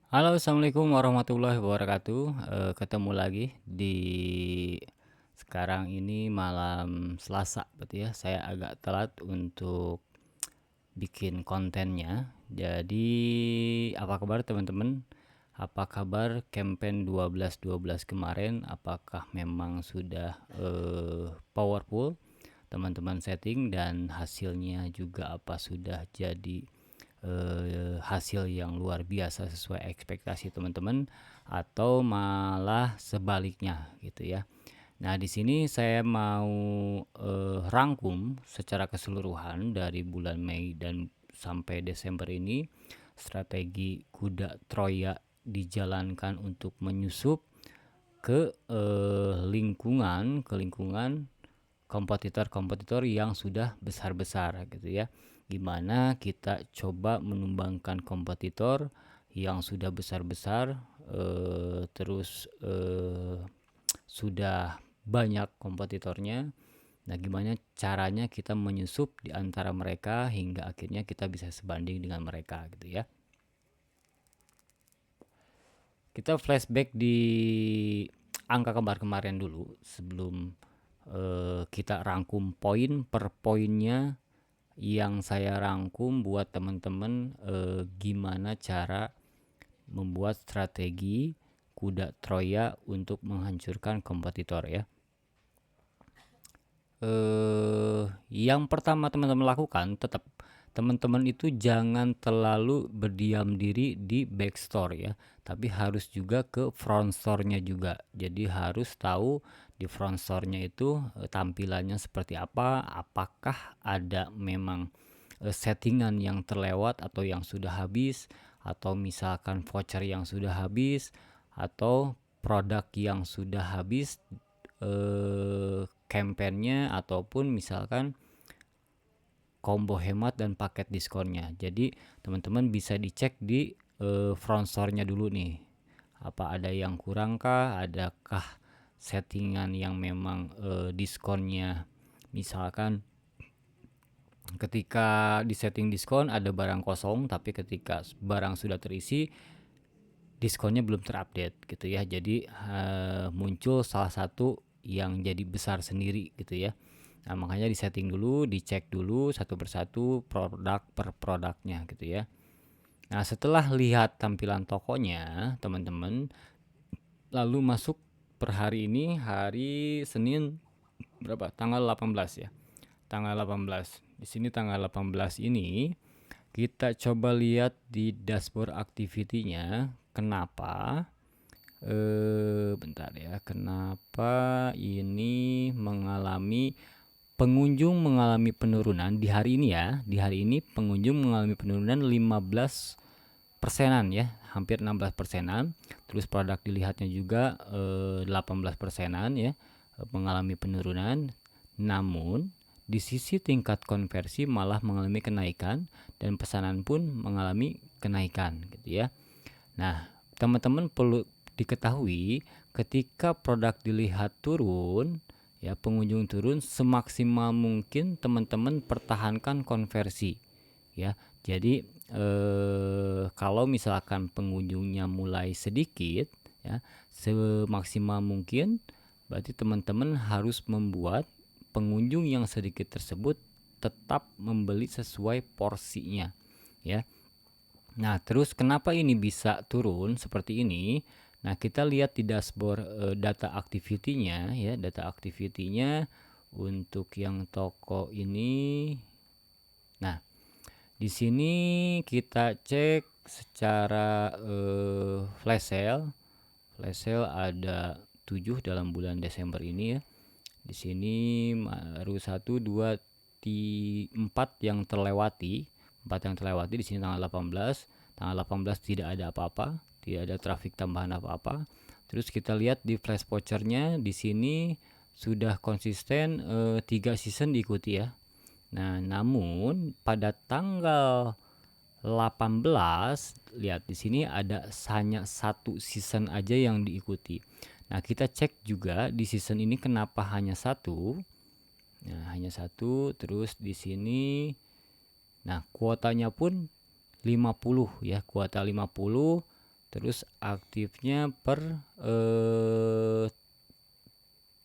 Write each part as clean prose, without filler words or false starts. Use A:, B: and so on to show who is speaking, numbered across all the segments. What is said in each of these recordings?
A: Halo, assalamualaikum warahmatullahi wabarakatuh. Ketemu lagi di sekarang ini malam Selasa, berarti ya. Saya agak telat untuk bikin kontennya. Jadi, apa kabar teman-teman? Apa kabar campaign 12-12 kemarin? Apakah memang sudah powerful teman-teman setting dan hasilnya juga apa sudah jadi hasil yang luar biasa sesuai ekspektasi teman-teman atau malah sebaliknya gitu ya. Nah, di sini saya mau rangkum secara keseluruhan dari bulan Mei dan sampai Desember ini strategi kuda Troya dijalankan untuk menyusup ke lingkungan kompetitor-kompetitor yang sudah besar-besar gitu ya. Gimana kita coba menumbangkan kompetitor yang sudah besar-besar, terus sudah banyak kompetitornya. Nah, gimana caranya kita menyusup di antara mereka hingga akhirnya kita bisa sebanding dengan mereka gitu ya. Kita flashback di angka kemarin dulu sebelum kita rangkum poin per poinnya yang saya rangkum buat teman-teman gimana cara membuat strategi kuda Troya untuk menghancurkan kompetitor ya. Yang pertama teman-teman lakukan tetap teman-teman itu jangan terlalu berdiam diri di backstore ya, tapi harus juga ke front store-nya juga. Jadi harus tahu di front store-nya itu tampilannya seperti apa, apakah ada memang settingan yang terlewat atau yang sudah habis, atau misalkan voucher yang sudah habis, atau produk yang sudah habis campaign-nya, ataupun misalkan combo hemat dan paket diskonnya. Jadi teman-teman bisa dicek di front store-nya dulu nih. Apa ada yang kurang kah? Adakah settingan yang memang diskonnya misalkan ketika di setting diskon ada barang kosong, tapi ketika barang sudah terisi diskonnya belum terupdate gitu ya. Jadi muncul salah satu yang jadi besar sendiri gitu ya. Nah, makanya di setting dulu, dicek dulu satu persatu produk per produknya gitu ya. Nah, setelah lihat tampilan tokonya, teman-teman lalu masuk per hari ini, hari Senin berapa? Tanggal 18 ya. Tanggal 18. Di sini tanggal 18 ini kita coba lihat di dashboard activity-nya kenapa bentar ya, kenapa ini pengunjung mengalami penurunan di hari ini ya. Di hari ini pengunjung mengalami penurunan 15 persenan ya, hampir 16 persenan. Terus produk dilihatnya juga 18 persenan ya, mengalami penurunan. Namun di sisi tingkat konversi malah mengalami kenaikan dan pesanan pun mengalami kenaikan gitu ya. Nah, teman-teman perlu diketahui ketika produk dilihat turun ya, pengunjung turun, semaksimal mungkin teman-teman pertahankan konversi ya. Jadi kalau misalkan pengunjungnya mulai sedikit ya, semaksimal mungkin berarti teman-teman harus membuat pengunjung yang sedikit tersebut tetap membeli sesuai porsinya ya. Nah, terus kenapa ini bisa turun seperti ini? Nah, kita lihat di dashboard data activity-nya ya, data activity-nya untuk yang toko ini. Nah, di sini kita cek secara flash sale. Flash sale ada 7 dalam bulan Desember ini ya. Di sini baru 1 2 4 yang terlewati. 4 yang terlewati di sini tanggal 18. Tanggal 18 tidak ada apa-apa, tidak ada traffic tambahan apa-apa. Terus kita lihat di flash vouchernya di sini sudah konsisten 3 season diikuti ya. Nah, namun pada tanggal 18 lihat di sini ada hanya satu season aja yang diikuti. Nah, kita cek juga di season ini kenapa hanya satu. Nah, hanya satu. Terus di sini nah kuotanya pun 50 ya, kuota 50. terus aktifnya per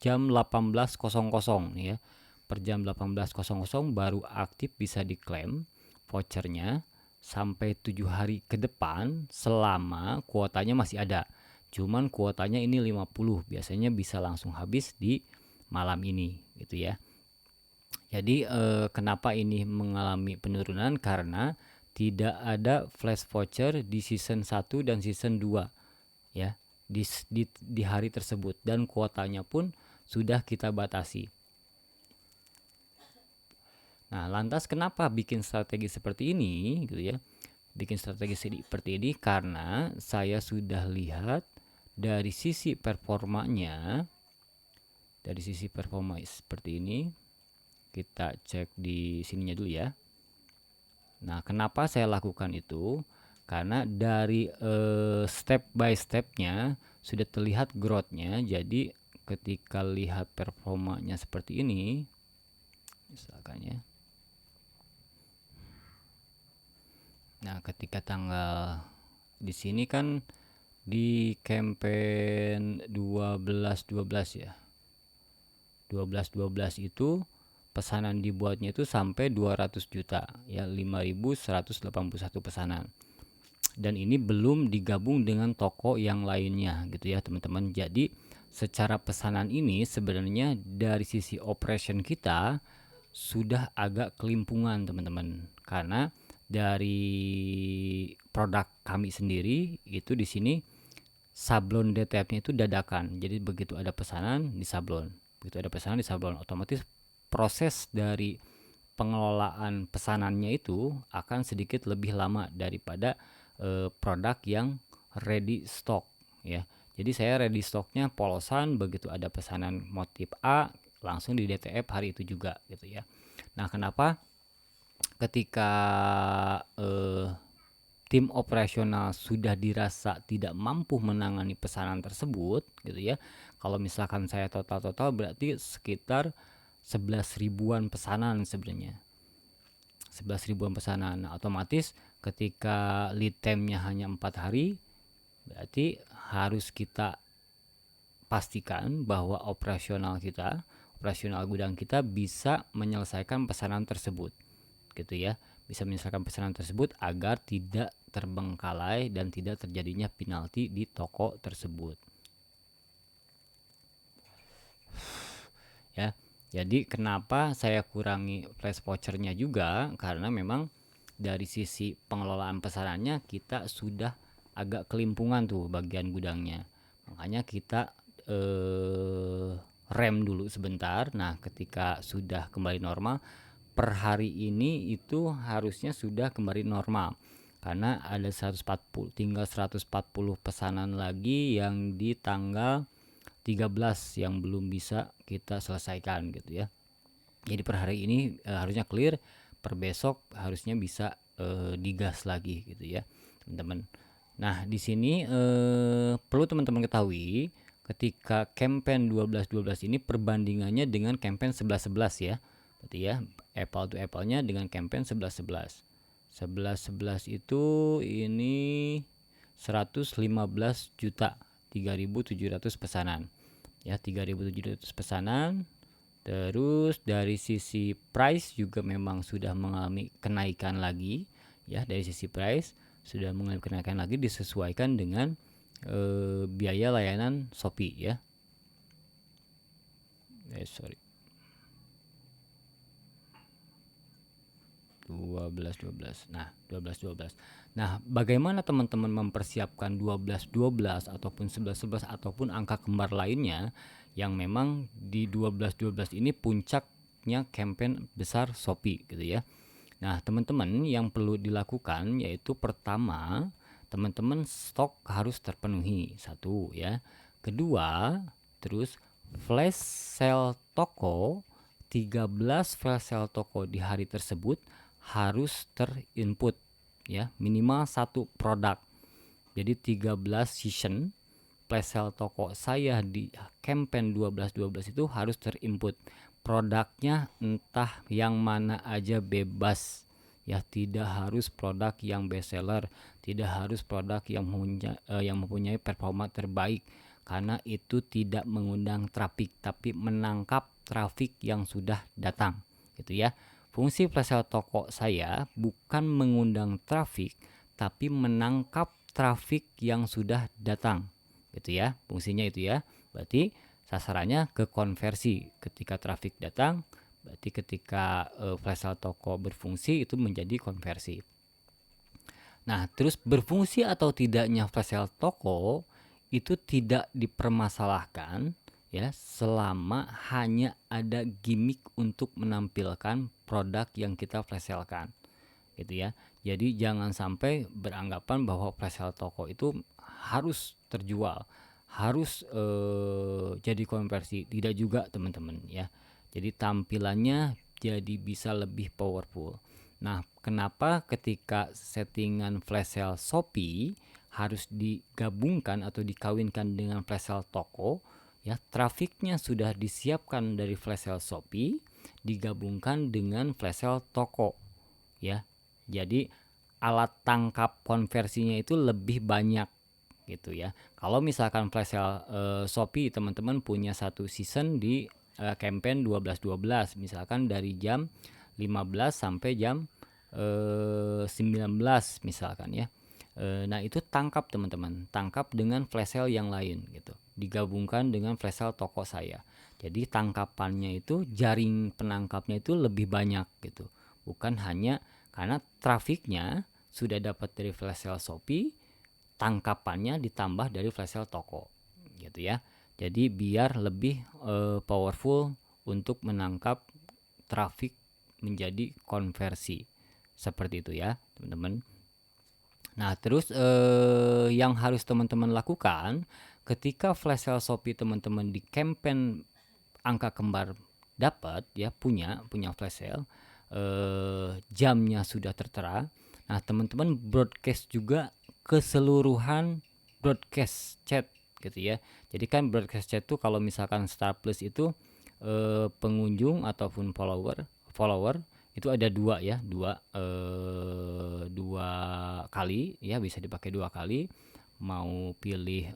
A: jam 18.00 nih ya. Per jam 18.00 baru aktif bisa diklaim vouchernya sampai 7 hari ke depan selama kuotanya masih ada. Cuman kuotanya ini 50, biasanya bisa langsung habis di malam ini gitu ya. Jadi kenapa ini mengalami penurunan? Karena tidak ada flash voucher di season 1 dan season 2 ya di hari tersebut, dan kuotanya pun sudah kita batasi. Nah, lantas kenapa bikin strategi seperti ini gitu ya? Bikin strategi seperti ini karena saya sudah lihat dari sisi performanya, dari sisi performa seperti ini. Kita cek di sininya dulu ya. Nah, kenapa saya lakukan itu? Karena dari step by stepnya sudah terlihat growth-nya. Jadi ketika lihat performanya seperti ini, misalkan ya. Nah, ketika tanggal di sini kan di campaign 12.12 ya. 12.12 itu pesanan dibuatnya itu sampai 200 juta ya, 5.181 pesanan. Dan ini belum digabung dengan toko yang lainnya gitu ya teman-teman. Jadi secara pesanan ini sebenarnya dari sisi operation kita sudah agak kelimpungan teman-teman, karena dari produk kami sendiri itu di sini sablon DTF-nya itu dadakan. Jadi begitu ada pesanan disablon, begitu ada pesanan disablon, otomatis proses dari pengelolaan pesanannya itu akan sedikit lebih lama daripada produk yang ready stock ya. Jadi saya ready stocknya polosan, begitu ada pesanan motif A langsung di DTF hari itu juga gitu ya. Nah, kenapa ketika tim operasional sudah dirasa tidak mampu menangani pesanan tersebut gitu ya. Kalau misalkan saya total berarti sekitar 11 ribuan pesanan sebenarnya. 11 ribuan pesanan. Nah, otomatis ketika lead time-nya hanya 4 hari, berarti harus kita pastikan bahwa operasional gudang kita bisa menyelesaikan pesanan tersebut gitu ya. Bisa menyelesaikan pesanan tersebut agar tidak terbengkalai dan tidak terjadinya penalti di toko tersebut ya. Jadi kenapa saya kurangi flash vouchernya juga, karena memang dari sisi pengelolaan pesanannya kita sudah agak kelimpungan tuh bagian gudangnya. Makanya kita rem dulu sebentar. Nah, ketika sudah kembali normal, per hari ini itu harusnya sudah kembali normal. Karena ada 140, tinggal 140 pesanan lagi yang di tanggal 13 yang belum bisa kita selesaikan gitu ya. Jadi per hari ini harusnya clear, per besok harusnya bisa digas lagi gitu ya teman-teman. Nah, di sini perlu teman-teman ketahui ketika campaign 12.12 ini perbandingannya dengan campaign 11.11 ya. Berarti ya apple to apple-nya dengan campaign 11.11. 11.11 itu ini 115 juta 3.700 pesanan ya, 3.700 pesanan. Terus dari sisi price juga memang sudah mengalami kenaikan lagi ya. Dari sisi price sudah mengalami kenaikan lagi disesuaikan dengan biaya layanan Shopee ya. Sorry, 12.12. Nah, 12.12. Nah, bagaimana teman-teman mempersiapkan 12.12 ataupun 11.11 ataupun angka kembar lainnya yang memang di 12.12 ini puncaknya campaign besar Shopee gitu ya. Nah, teman-teman yang perlu dilakukan yaitu pertama, teman-teman stok harus terpenuhi, satu ya. Kedua, terus flash sale toko, 13 flash sale toko di hari tersebut harus terinput ya, minimal satu produk. Jadi 13 season flash sale toko saya di campaign 12.12 itu harus terinput produknya, entah yang mana aja bebas ya, tidak harus produk yang best seller, tidak harus produk yang mempunyai performa terbaik, karena itu tidak mengundang traffic tapi menangkap traffic yang sudah datang, gitu ya. Fungsi flash sale toko saya bukan mengundang traffic tapi menangkap traffic yang sudah datang, gitu ya. Fungsinya itu ya. Berarti sasarannya ke konversi. Ketika traffic datang, berarti ketika flash sale toko berfungsi itu menjadi konversi. Nah, terus berfungsi atau tidaknya flash sale toko itu tidak dipermasalahkan ya, selama hanya ada gimmick untuk menampilkan produk yang kita flash sale-kan, gitu ya. Jadi jangan sampai beranggapan bahwa flash sale toko itu harus terjual, harus jadi konversi. Tidak juga teman-teman ya. Jadi tampilannya jadi bisa lebih powerful. Nah, kenapa ketika settingan flash sale Shopee harus digabungkan atau dikawinkan dengan flash sale toko? Ya, trafiknya sudah disiapkan dari flash sale Shopee digabungkan dengan flash sale toko. Ya, jadi alat tangkap konversinya itu lebih banyak gitu ya. Kalau misalkan flash sale Shopee teman-teman punya satu season di campaign 12-12, misalkan dari jam 15 sampai jam 19 misalkan ya. Nah, itu tangkap teman-teman, tangkap dengan flash sale yang lain gitu, digabungkan dengan flash sale toko saya. Jadi tangkapannya itu, jaring penangkapnya itu lebih banyak gitu, bukan hanya karena trafiknya sudah dapat dari flash sale Shopee, tangkapannya ditambah dari flash sale toko gitu ya. Jadi biar lebih powerful untuk menangkap trafik menjadi konversi, seperti itu ya teman-teman. Nah, terus yang harus teman-teman lakukan ketika flash sale Shopee teman-teman di campaign angka kembar dapat ya, punya flash sale, jamnya sudah tertera. Nah, teman-teman broadcast juga keseluruhan broadcast chat gitu ya. Jadi kan broadcast chat tuh kalau misalkan Star Plus itu pengunjung ataupun follower itu ada dua ya, dua kali ya, bisa dipakai dua kali, mau pilih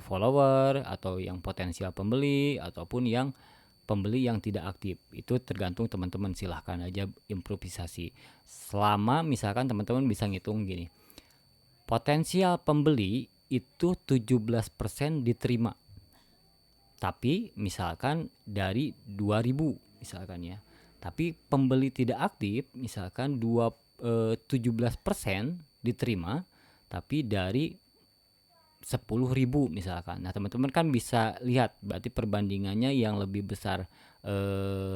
A: follower atau yang potensial pembeli ataupun yang pembeli yang tidak aktif. Itu tergantung teman-teman, silahkan aja improvisasi. Selama misalkan teman-teman bisa ngitung gini, potensial pembeli itu 17% diterima, tapi misalkan dari 2000 misalkan ya, tapi pembeli tidak aktif misalkan 17% diterima tapi dari 10.000 misalkan. Nah, teman-teman kan bisa lihat berarti perbandingannya yang lebih besar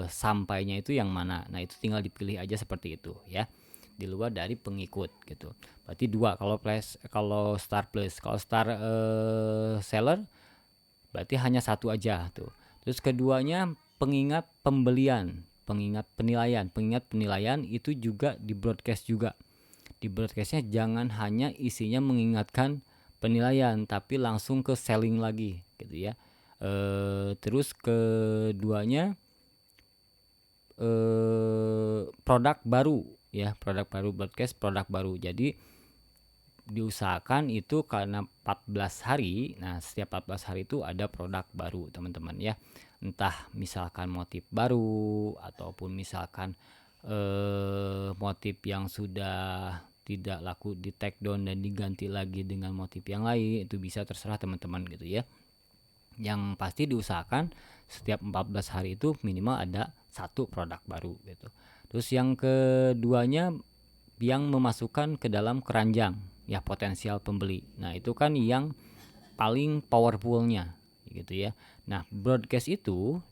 A: sampainya itu yang mana. Nah, itu tinggal dipilih aja seperti itu ya, di luar dari pengikut gitu. Berarti dua kalau Star Plus. Kalau Star Seller berarti hanya satu aja tuh. Terus keduanya pengingat pembelian, pengingat penilaian itu juga di broadcast juga. Di broadcastnya jangan hanya isinya mengingatkan penilaian tapi langsung ke selling lagi gitu ya. Terus keduanya produk baru ya, produk baru, broadcast produk baru. Jadi diusahakan itu karena 14 hari. Nah, setiap 14 hari itu ada produk baru teman-teman ya. Entah misalkan motif baru ataupun misalkan motif yang sudah tidak laku di take down dan diganti lagi dengan motif yang lain, itu bisa, terserah teman-teman gitu ya. Yang pasti diusahakan setiap 14 hari itu minimal ada satu produk baru gitu. Terus yang keduanya yang memasukkan ke dalam keranjang ya potensial pembeli. Nah, itu kan yang paling powerfulnya gitu ya. Nah, broadcast itu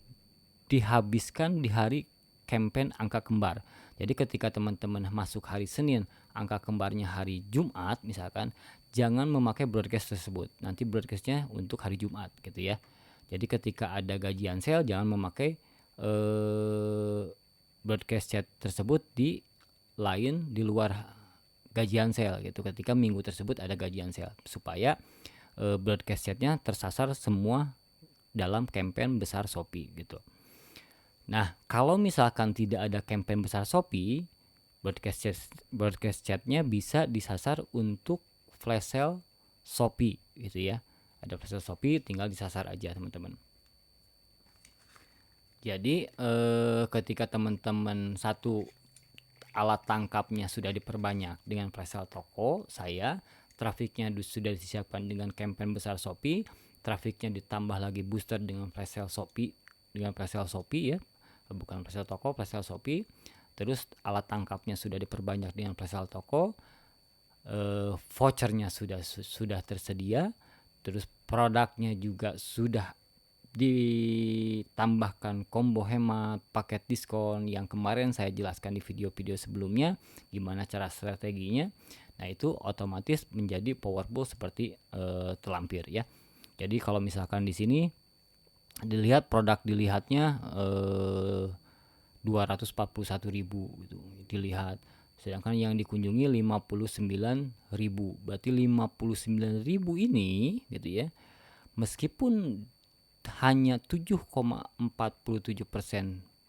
A: dihabiskan di hari campaign angka kembar. Jadi ketika teman-teman masuk hari Senin, angka kembarnya hari Jumat misalkan, jangan memakai broadcast tersebut. Nanti broadcastnya untuk hari Jumat gitu ya. Jadi ketika ada gajian sale, jangan memakai broadcast chat tersebut di luar gajian sale gitu, ketika minggu tersebut ada gajian sale, supaya broadcast chatnya tersasar semua dalam campaign besar Shopee gitu. Nah, kalau misalkan tidak ada campaign besar Shopee, broadcast chatnya bisa disasar untuk flash sale Shopee gitu ya. Ada flash sale Shopee, tinggal disasar aja teman-teman. Jadi ketika teman-teman satu alat tangkapnya sudah diperbanyak dengan flash sale toko saya, trafiknya sudah disiapkan dengan campaign besar Shopee, trafiknya ditambah lagi booster dengan flash sale Shopee ya, bukan flash sale toko, flash sale Shopee. Terus alat tangkapnya sudah diperbanyak dengan flash sale toko, vouchernya sudah tersedia, terus produknya juga sudah ditambahkan combo hemat, paket diskon yang kemarin saya jelaskan di video-video sebelumnya gimana cara strateginya. Nah, itu otomatis menjadi powerful seperti terlampir ya. Jadi kalau misalkan di sini dilihat produk dilihatnya 241.000 gitu dilihat, sedangkan yang dikunjungi 59.000. Berarti 59.000 ini gitu ya, meskipun hanya 7,47%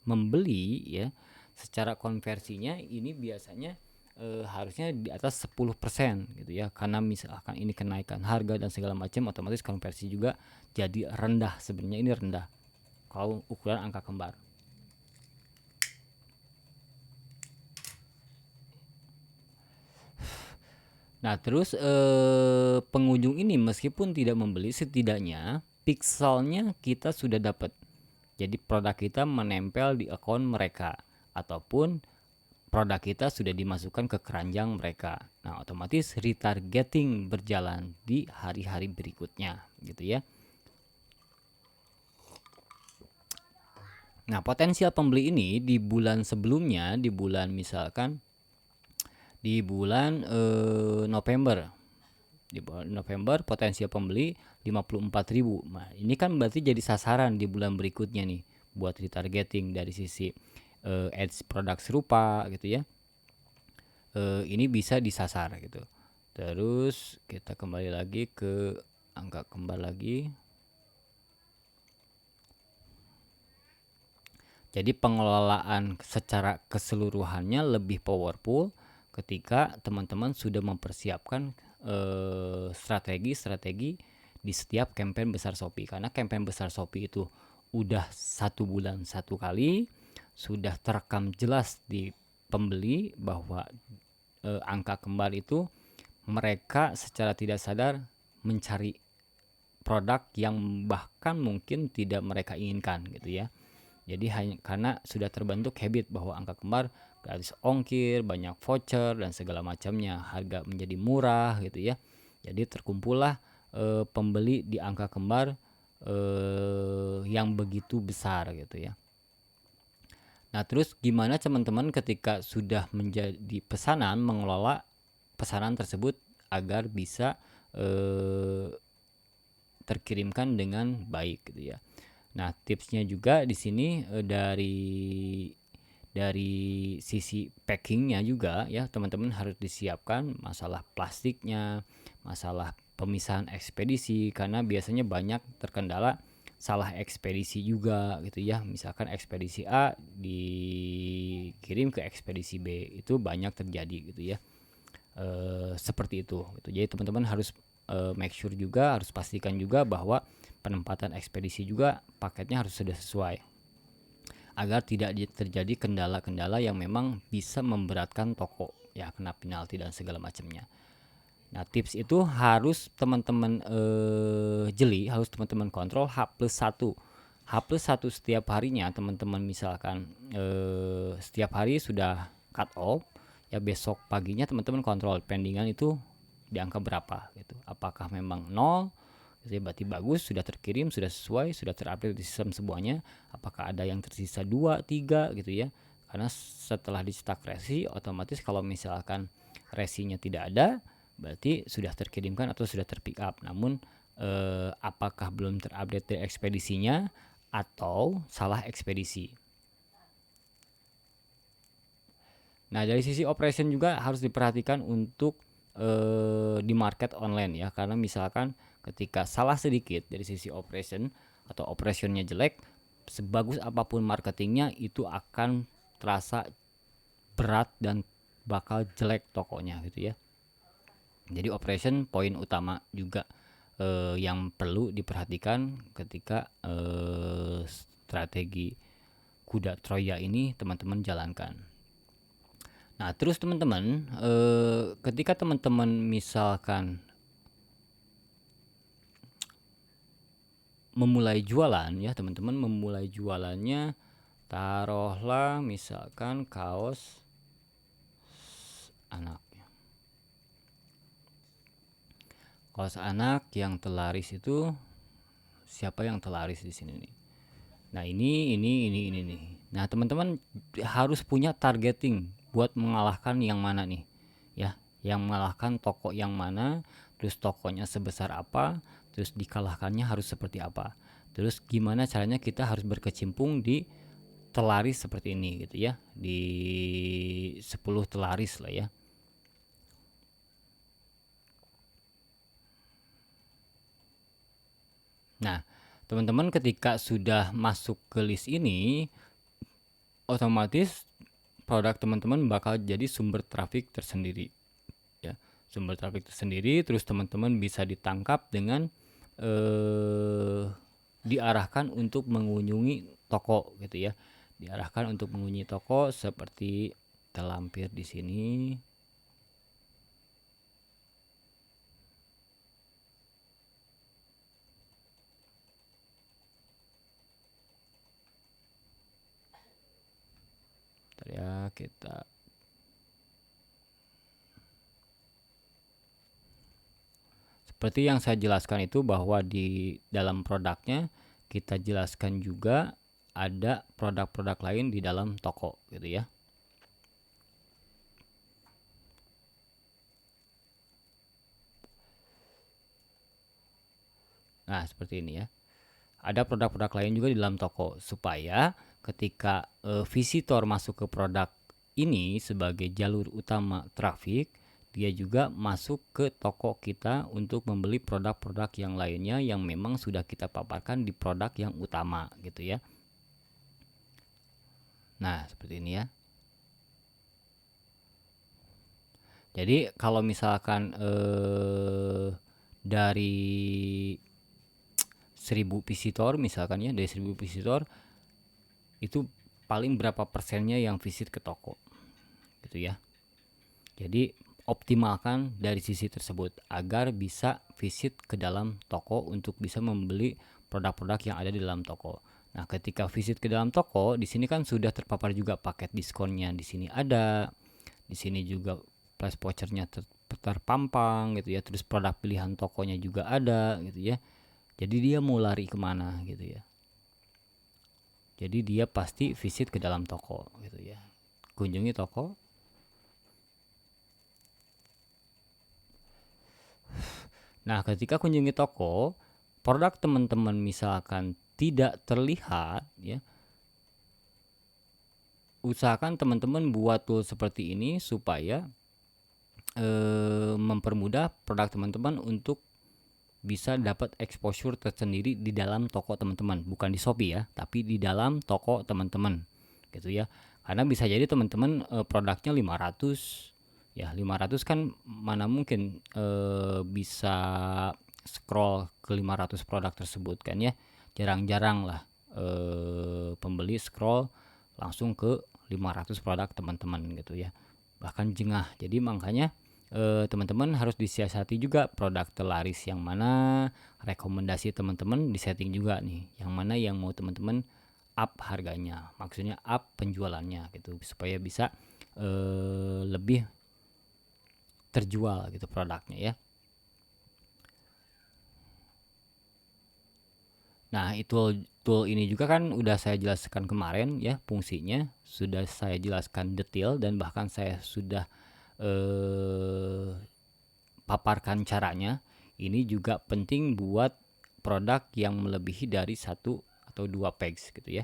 A: membeli ya, secara konversinya ini biasanya harusnya di atas 10% gitu ya, karena misalkan ini kenaikan harga dan segala macam, otomatis konversi juga jadi rendah. Sebenarnya ini rendah kalau ukuran angka kembar. Nah, terus pengunjung ini meskipun tidak membeli, setidaknya pixelnya kita sudah dapat. Jadi produk kita menempel di akun mereka, ataupun produk kita sudah dimasukkan ke keranjang mereka. Nah, otomatis retargeting berjalan di hari-hari berikutnya gitu ya. Nah, potensial pembeli ini di bulan sebelumnya, di bulan misalkan di bulan November. Di bulan November potensial pembeli 54.000. Nah, ini kan berarti jadi sasaran di bulan berikutnya nih buat retargeting dari sisi ads produk serupa gitu ya. Ini bisa disasar gitu. Terus kita kembali lagi ke angka kembar lagi. Jadi pengelolaan secara keseluruhannya lebih powerful ketika teman-teman sudah mempersiapkan strategi-strategi di setiap campaign besar Shopee. Karena campaign besar Shopee itu udah 1 bulan 1 kali, sudah terekam jelas di pembeli bahwa angka kembar itu mereka secara tidak sadar mencari produk yang bahkan mungkin tidak mereka inginkan gitu ya. Jadi hanya karena sudah terbentuk habit bahwa angka kembar gratis ongkir, banyak voucher dan segala macamnya, harga menjadi murah gitu ya. Jadi terkumpullah pembeli di angka kembar yang begitu besar gitu ya. Nah, terus gimana teman-teman ketika sudah menjadi pesanan mengelola pesanan tersebut agar bisa terkirimkan dengan baik gitu ya. Nah, tipsnya juga di sini dari sisi packingnya juga ya, teman-teman harus disiapkan masalah plastiknya, masalah pemisahan ekspedisi, karena biasanya banyak terkendala salah ekspedisi juga gitu ya. Misalkan ekspedisi A dikirim ke ekspedisi B, itu banyak terjadi gitu ya. Seperti itu gitu. Jadi teman-teman harus make sure juga, harus pastikan juga bahwa penempatan ekspedisi juga paketnya harus sudah sesuai agar tidak terjadi kendala-kendala yang memang bisa memberatkan toko ya, kena penalti dan segala macamnya. Nah, tips itu harus teman-teman jeli, harus teman-teman kontrol H+1. H+1 setiap harinya teman-teman misalkan setiap hari sudah cut off ya, besok paginya teman-teman kontrol pendingan itu di angka berapa gitu. Apakah memang 0 gitu ya, berarti bagus, sudah terkirim, sudah sesuai, sudah terupdate di sistem semuanya. Apakah ada yang tersisa 2, 3 gitu ya. Karena setelah dicetak resi, otomatis kalau misalkan resinya tidak ada, berarti sudah terkirimkan atau sudah terpick up. Namun apakah belum terupdate dari ekspedisinya atau salah ekspedisi. Nah, dari sisi operation juga harus diperhatikan untuk di market online ya, karena misalkan ketika salah sedikit dari sisi operation atau operationnya jelek, sebagus apapun marketingnya itu akan terasa berat dan bakal jelek tokonya gitu ya. Jadi operation poin utama juga yang perlu diperhatikan ketika strategi kuda Troya ini teman-teman jalankan. Nah, terus teman-teman, ketika teman-teman misalkan memulai jualan ya, teman-teman memulai jualannya, taruhlah misalkan kaos anak. Kaos anak yang terlaris itu siapa yang terlaris di sini nih? Nah, ini nih. Nah, teman-teman harus punya targeting buat mengalahkan yang mana nih. Ya, yang mengalahkan toko yang mana, terus tokonya sebesar apa, terus dikalahkannya harus seperti apa. Terus gimana caranya kita harus berkecimpung di telaris seperti ini gitu ya. Di 10 telaris lah ya. Nah, teman-teman ketika sudah masuk ke list ini, otomatis produk teman-teman bakal jadi sumber traffic tersendiri ya, sumber traffic tersendiri. Terus teman-teman bisa ditangkap dengan diarahkan untuk mengunjungi toko gitu ya, diarahkan untuk mengunjungi toko seperti terlampir di sini. Bentar ya, kita seperti yang saya jelaskan itu, bahwa di dalam produknya kita jelaskan juga ada produk-produk lain di dalam toko gitu ya. Nah, seperti ini ya. Ada produk-produk lain juga di dalam toko, supaya ketika visitor masuk ke produk ini sebagai jalur utama traffic, dia juga masuk ke toko kita untuk membeli produk-produk yang lainnya yang memang sudah kita paparkan di produk yang utama gitu ya. Nah, seperti ini ya. Jadi kalau misalkan dari 1000 visitor misalkan ya, dari 1000 visitor itu paling berapa persennya yang visit ke toko gitu ya. Jadi optimalkan dari sisi tersebut agar bisa visit ke dalam toko untuk bisa membeli produk-produk yang ada di dalam toko. Nah, ketika visit ke dalam toko, di sini kan sudah terpapar juga paket diskonnya, di sini ada, di sini juga price vouchernya terpampang gitu ya, terus produk pilihan tokonya juga ada gitu ya. Jadi dia mau lari kemana gitu ya. Jadi dia pasti visit ke dalam toko gitu ya. Kunjungi toko. Nah, ketika kunjungi toko, produk teman-teman misalkan tidak terlihat ya, usahakan teman-teman buat tool seperti ini supaya mempermudah produk teman-teman untuk bisa dapat exposure tersendiri di dalam toko teman-teman, bukan di Shopee ya, tapi di dalam toko teman-teman gitu ya. Karena bisa jadi teman-teman produknya 500 ya, 500 kan mana mungkin bisa scroll ke 500 produk tersebut kan ya. Jarang-jarang lah pembeli scroll langsung ke 500 produk teman-teman gitu ya, bahkan jengah. Jadi makanya teman-teman harus disiasati juga produk terlaris yang mana, rekomendasi teman-teman disetting juga nih, yang mana yang mau teman-teman up harganya, maksudnya up penjualannya gitu, supaya bisa lebih terjual gitu produknya ya. Nah, itu tool ini juga kan udah saya jelaskan kemarin ya, fungsinya sudah saya jelaskan detail, dan bahkan saya sudah paparkan caranya. Ini juga penting buat produk yang melebihi dari 1 atau 2 page gitu ya.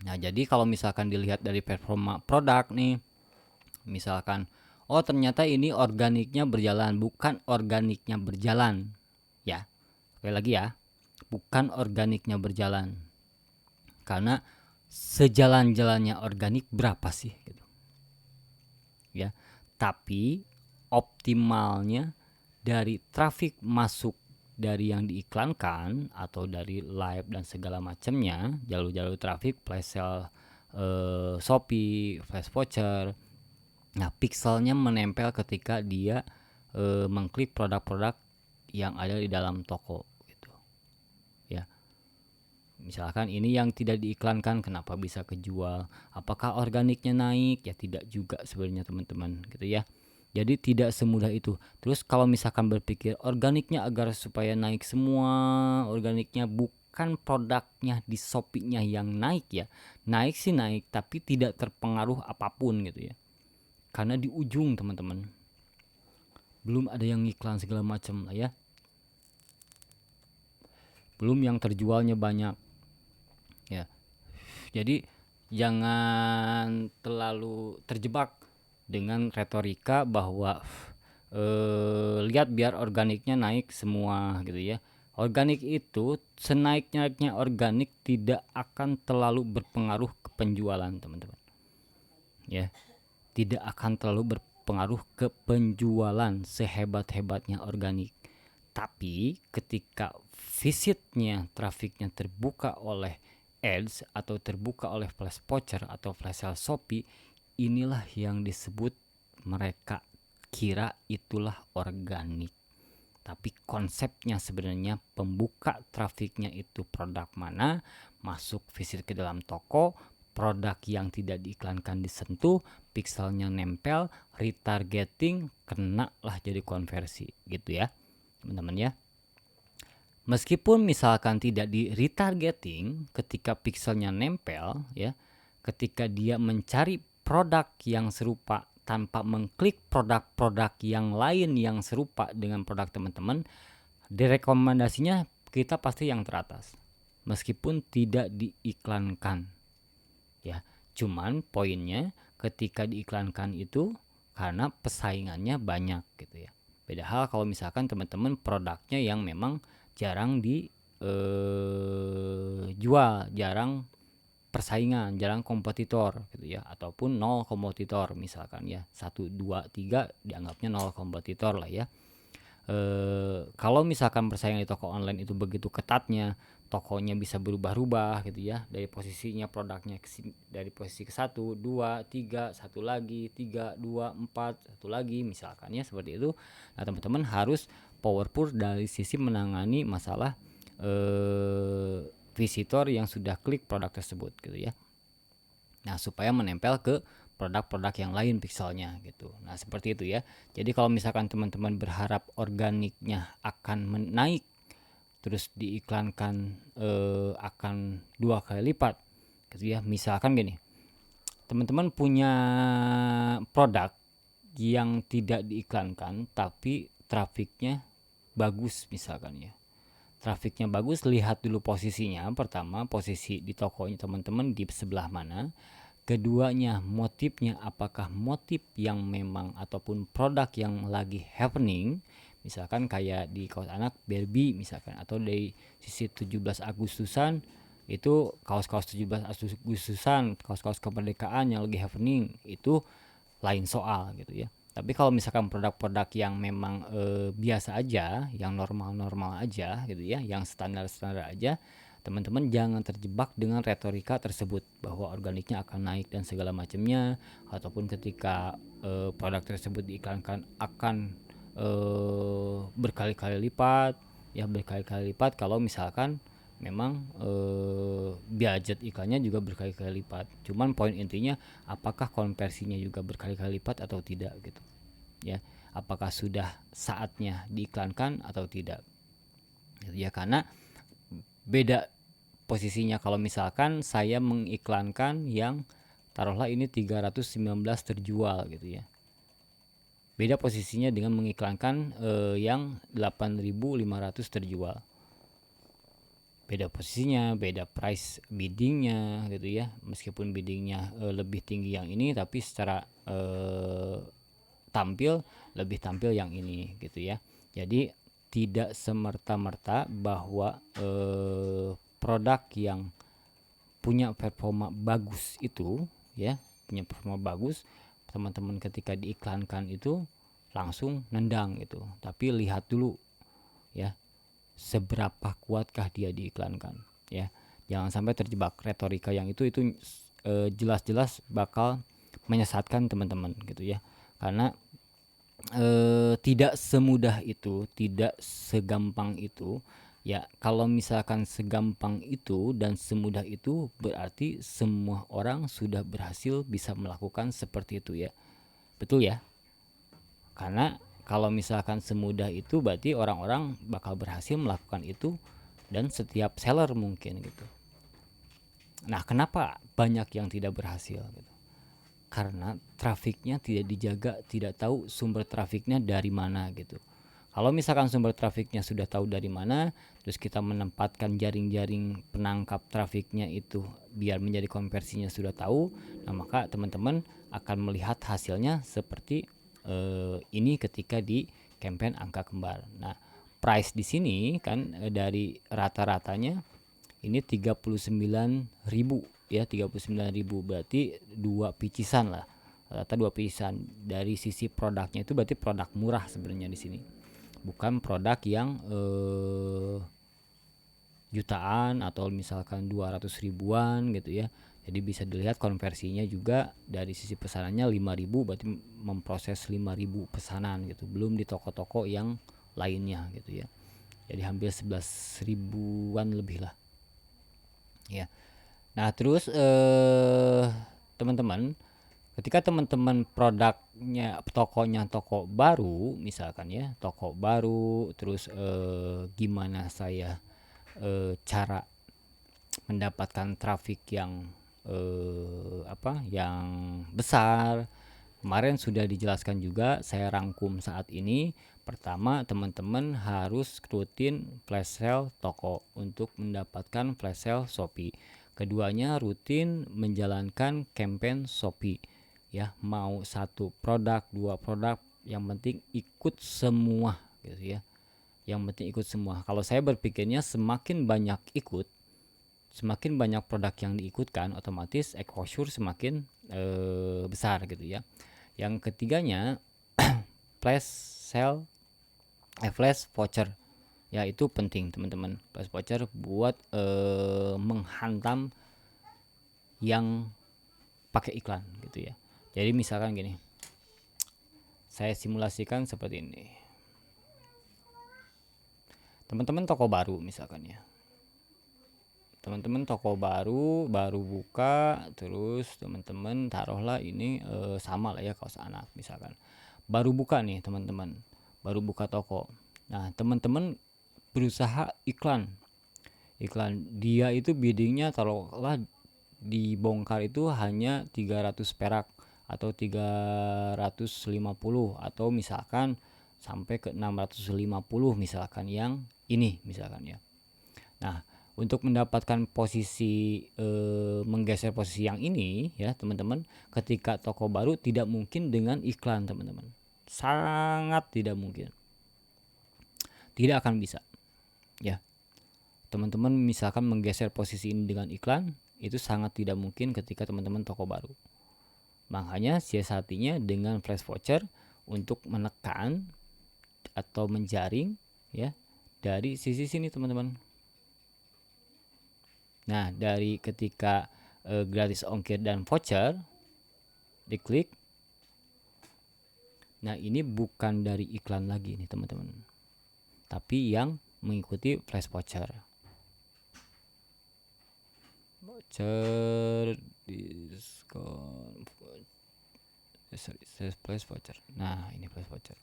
A: Nah, jadi kalau misalkan dilihat dari performa produk nih, misalkan oh ternyata ini organiknya berjalan, bukan organiknya berjalan ya. Sekali lagi ya, bukan organiknya berjalan. Karena sejalan-jalannya organik berapa sih gitu ya. Tapi optimalnya dari traffic masuk dari yang diiklankan atau dari live dan segala macamnya, jalur-jalur traffic, flash sale, Shopee, flash voucher. Nah, pixelnya menempel ketika dia mengklik produk-produk yang ada di dalam toko gitu. Ya. Misalkan ini yang tidak diiklankan, kenapa bisa kejual? Apakah organiknya naik? Ya tidak juga sebenarnya teman-teman gitu ya. Jadi tidak semudah itu. Terus kalau misalkan berpikir organiknya agar supaya naik semua, organiknya bukan produknya di Shopee-nya yang naik ya. Naik sih naik, tapi tidak terpengaruh apapun gitu ya. Karena di ujung teman-teman belum ada yang iklan segala macam lah ya. Belum yang terjualnya banyak ya. Jadi jangan terlalu terjebak dengan retorika bahwa lihat biar organiknya naik semua gitu ya. Organik itu senaik-naiknya organik tidak akan terlalu berpengaruh ke penjualan teman-teman. Ya, tidak akan terlalu berpengaruh ke penjualan sehebat-hebatnya organik. Tapi ketika visitnya, trafiknya terbuka oleh ads atau terbuka oleh flash voucher atau flash sale Shopee, inilah yang disebut mereka kira itulah organik. Tapi konsepnya sebenarnya pembuka trafiknya itu produk mana, masuk visit ke dalam toko, produk yang tidak diiklankan disentuh, pixelnya nempel, retargeting, kena lah jadi konversi gitu ya teman-teman ya. Meskipun misalkan tidak di retargeting ketika pixelnya nempel ya, ketika dia mencari produk yang serupa tanpa mengklik produk-produk yang lain yang serupa dengan produk teman-teman, direkomendasinya kita pasti yang teratas meskipun tidak diiklankan ya. Cuman poinnya ketika diiklankan itu karena persaingannya banyak gitu ya. Beda hal kalau misalkan teman-teman produknya yang memang jarang dijual, jarang persaingan, jarang kompetitor gitu ya, ataupun nol kompetitor misalkan ya, 1 2 3 dianggapnya nol kompetitor lah ya. Kalau misalkan persaingan di toko online itu begitu ketatnya, tokonya bisa berubah-ubah gitu ya, dari posisinya produknya dari posisi ke 1 2 3 1 lagi 3 2 4 1 lagi misalkan ya, seperti itu. Nah teman-teman harus powerful dari sisi menangani masalah visitor yang sudah klik produk tersebut gitu ya. Nah supaya menempel ke produk-produk yang lain pixelnya gitu. Nah seperti itu ya. Jadi kalau misalkan teman-teman berharap organiknya akan naik terus diiklankan akan 2 kali lipat gitu ya. Misalkan gini, teman-teman punya produk yang tidak diiklankan tapi trafiknya bagus misalkan ya. Trafiknya bagus, lihat dulu posisinya. Pertama, posisi di tokonya teman-teman di sebelah mana. Keduanya, motifnya apakah motif yang memang ataupun produk yang lagi happening, misalkan kayak di kaos anak Barbie misalkan, atau dari sisi 17 Agustusan itu kaos-kaos 17 Agustusan, kaos-kaos kemerdekaan yang lagi happening, itu lain soal gitu ya. Tapi kalau misalkan produk-produk yang memang biasa aja, yang normal-normal aja gitu ya, yang standar-standar aja, teman-teman jangan terjebak dengan retorika tersebut bahwa organiknya akan naik dan segala macamnya, ataupun ketika produk tersebut diiklankan akan berkali-kali lipat ya, berkali-kali lipat kalau misalkan memang budget iklannya juga berkali-kali lipat. Cuman poin intinya apakah konversinya juga berkali-kali lipat atau tidak gitu ya, apakah sudah saatnya diiklankan atau tidak gitu ya. Karena beda posisinya kalau misalkan saya mengiklankan yang taruhlah ini 319 terjual gitu ya, beda posisinya dengan mengiklankan yang 8.500 terjual. Beda posisinya, beda price biddingnya gitu ya. Meskipun biddingnya lebih tinggi yang ini, tapi secara tampil lebih tampil yang ini gitu ya. Jadi tidak semerta-merta bahwa produk yang punya performa bagus itu ya, punya performa bagus, teman-teman ketika diiklankan itu langsung nendang gitu. Tapi lihat dulu ya, seberapa kuatkah dia diiklankan ya. Jangan sampai terjebak retorika yang itu jelas-jelas bakal menyesatkan teman-teman gitu ya. Karena tidak semudah itu, tidak segampang itu ya. Kalau misalkan segampang itu dan semudah itu, berarti semua orang sudah berhasil bisa melakukan seperti itu ya. Betul ya? Karena kalau misalkan semudah itu, berarti orang-orang bakal berhasil melakukan itu, dan setiap seller mungkin gitu. Nah, kenapa banyak yang tidak berhasil gitu? Karena trafiknya tidak dijaga, tidak tahu sumber trafiknya dari mana gitu. Kalau misalkan sumber trafiknya sudah tahu dari mana, terus kita menempatkan jaring-jaring penangkap trafiknya itu biar menjadi konversinya sudah tahu, nah maka teman-teman akan melihat hasilnya seperti ini ketika di campaign angka kembar. Nah, price di sini kan dari rata-ratanya ini 39.000 ya, 39.000 berarti 2 picisan lah. Rata 2 picisan. Dari sisi produknya itu berarti produk murah sebenarnya di sini. Bukan produk yang jutaan atau misalkan 200 ribuan gitu ya. Jadi bisa dilihat konversinya juga dari sisi pesanannya 5.000, berarti memproses 5.000 pesanan gitu. Belum di toko-toko yang lainnya gitu ya. Jadi hampir 11 ribuan lebih lah. Ya. Nah, terus teman-teman, ketika teman-teman produknya tokonya toko baru misalkan ya, toko baru, terus gimana saya cara mendapatkan trafik yang yang besar. Kemarin sudah dijelaskan juga, saya rangkum saat ini. Pertama, teman-teman harus rutin flash sale toko untuk mendapatkan flash sale Shopee. Keduanya rutin menjalankan campaign Shopee. Ya, mau satu produk, dua produk, yang penting ikut semua gitu ya. Yang penting ikut semua. Kalau saya berpikirnya semakin banyak ikut, semakin banyak produk yang diikutkan, otomatis exposure semakin besar gitu ya. Yang ketiganya flash sale, flash voucher ya, itu penting teman-teman. Flash voucher buat menghantam yang pakai iklan gitu ya. Jadi misalkan gini, saya simulasikan seperti ini. Teman-teman toko baru misalkan ya, teman-teman toko baru buka, terus teman-teman taruhlah ini sama lah ya, kaos anak misalkan, baru buka nih teman-teman, baru buka toko. Nah, teman-teman berusaha iklan, dia itu biddingnya taruhlah dibongkar itu hanya 300 perak atau 350 atau misalkan sampai ke 650 misalkan, yang ini misalkan ya. Nah, untuk mendapatkan posisi menggeser posisi yang ini ya teman-teman, ketika toko baru tidak mungkin dengan iklan teman-teman, sangat tidak mungkin, tidak akan bisa ya. Teman-teman misalkan menggeser posisi ini dengan iklan, itu sangat tidak mungkin ketika teman-teman toko baru. Makanya siasatinya dengan flash voucher untuk menekan atau menjaring ya dari sisi sini teman-teman. Nah, dari ketika gratis ongkir dan voucher diklik, nah ini bukan dari iklan lagi nih teman-teman, tapi yang mengikuti flash voucher diskon flash voucher. Nah, ini flash voucher.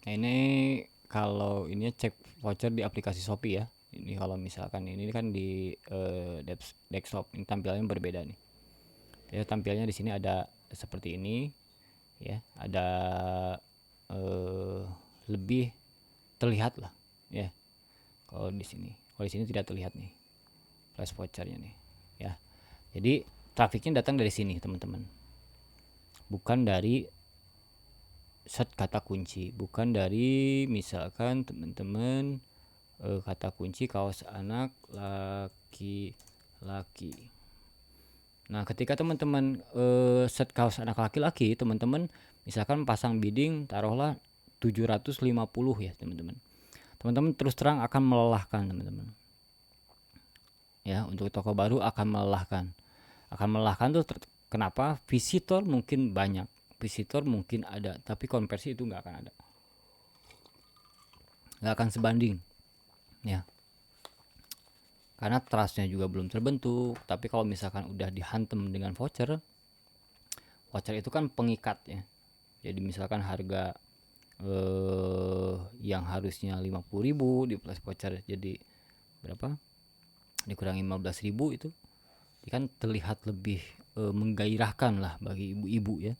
A: Nah, ini kalau ini cek voucher di aplikasi Shopee ya. Ini kalau misalkan ini kan di desktop, ini tampilannya berbeda nih. Ya, tampilnya di sini ada seperti ini ya. Ada lebih terlihat lah ya. Kalau di sini tidak terlihat nih flash vouchernya nih ya. Jadi trafiknya datang dari sini teman-teman, bukan dari set kata kunci, bukan dari misalkan teman-teman kata kunci kaos anak laki-laki. Nah, ketika teman-teman set kaos anak laki-laki, teman-teman misalkan pasang bidding taruhlah 750 ya, teman-teman. Teman-teman terus terang akan melelahkan, teman-teman. Ya, untuk toko baru akan melelahkan. Akan melelahkan tuh kenapa? Visitor mungkin banyak, visitor mungkin ada, tapi konversi itu nggak akan ada. Nggak akan sebanding. Ya. Karena trustnya juga belum terbentuk. Tapi kalau misalkan udah dihantem dengan voucher itu kan pengikat ya. Jadi misalkan harga yang harusnya 50.000 di plus voucher jadi berapa, dikurangi 15.000, itu kan terlihat lebih menggairahkan lah bagi ibu-ibu ya.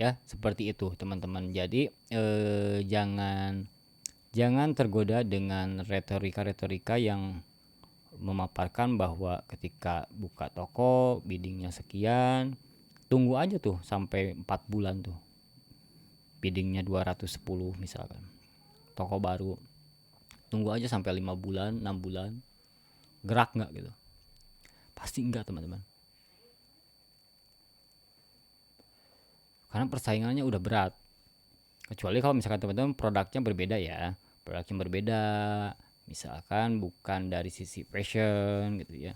A: Ya seperti itu teman-teman. Jadi jangan tergoda dengan retorika yang memaparkan bahwa ketika buka toko biddingnya sekian, tunggu aja tuh sampai 4 bulan tuh biddingnya 210 misalkan. Toko baru tunggu aja sampai 5 bulan 6 bulan, gerak nggak gitu? Pasti enggak teman-teman, karena persaingannya udah berat. Kecuali kalau misalkan teman-teman produknya berbeda ya, produknya berbeda, misalkan bukan dari sisi fashion gitu ya,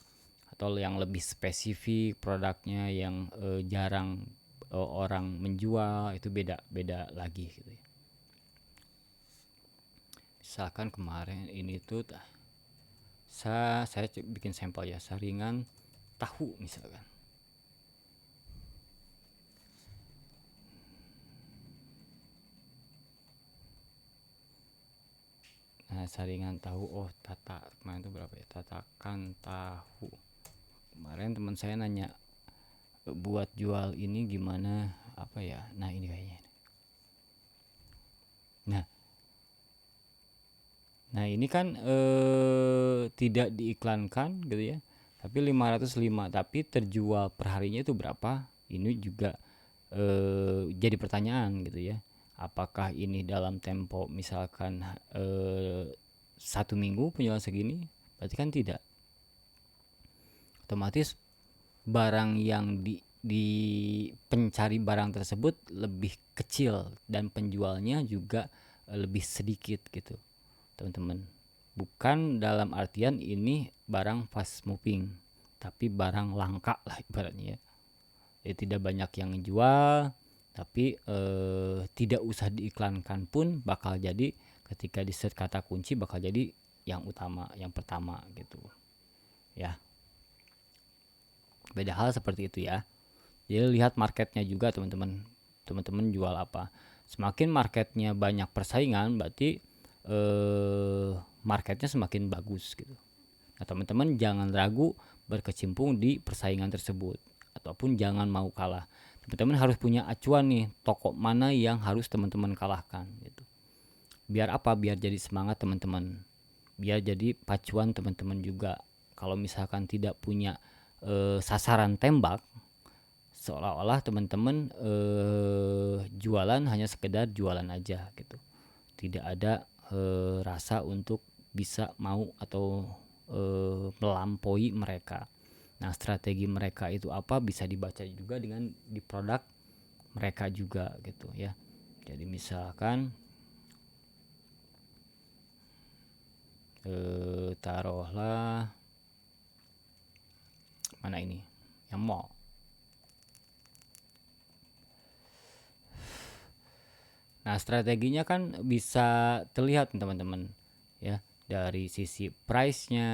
A: atau yang lebih spesifik produknya yang jarang orang menjual, itu beda lagi gitu ya. Misalkan kemarin ini tuh saya bikin sampel ya, saringan tahu misalkan. Nah, saringan tahu, kemarin itu berapa ya, tatakan tahu. Kemarin teman saya nanya buat jual ini gimana, apa ya, nah ini kayaknya. Nah ini kan tidak diiklankan gitu ya, tapi 505, tapi terjual perharinya itu berapa, ini juga jadi pertanyaan gitu ya. Apakah ini dalam tempo misalkan 1 minggu penjualan segini? Berarti kan tidak. Otomatis barang yang di pencari barang tersebut lebih kecil dan penjualnya juga lebih sedikit gitu teman-teman. Bukan dalam artian ini barang fast moving, tapi barang langka lah ibaratnya ya. Jadi tidak banyak yang jual, tapi tidak usah diiklankan pun bakal jadi, ketika di search kata kunci bakal jadi yang utama, yang pertama gitu ya. Beda hal seperti itu ya. Jadi lihat marketnya juga teman-teman. Teman-teman jual apa. Semakin marketnya banyak persaingan, berarti marketnya semakin bagus gitu. Nah teman-teman jangan ragu berkecimpung di persaingan tersebut, ataupun jangan mau kalah. Teman-teman harus punya acuan nih, toko mana yang harus teman-teman kalahkan gitu. Biar apa? Biar jadi semangat teman-teman, biar jadi pacuan teman-teman juga. Kalau misalkan tidak punya sasaran tembak, seolah-olah teman-teman jualan hanya sekedar jualan aja gitu, tidak ada rasa untuk bisa mau atau melampaui mereka. Nah strategi mereka itu apa, bisa dibaca juga dengan di produk mereka juga gitu ya. Jadi misalkan taruhlah mana ini yang mall. Nah strateginya kan bisa terlihat teman-teman ya, dari sisi price-nya.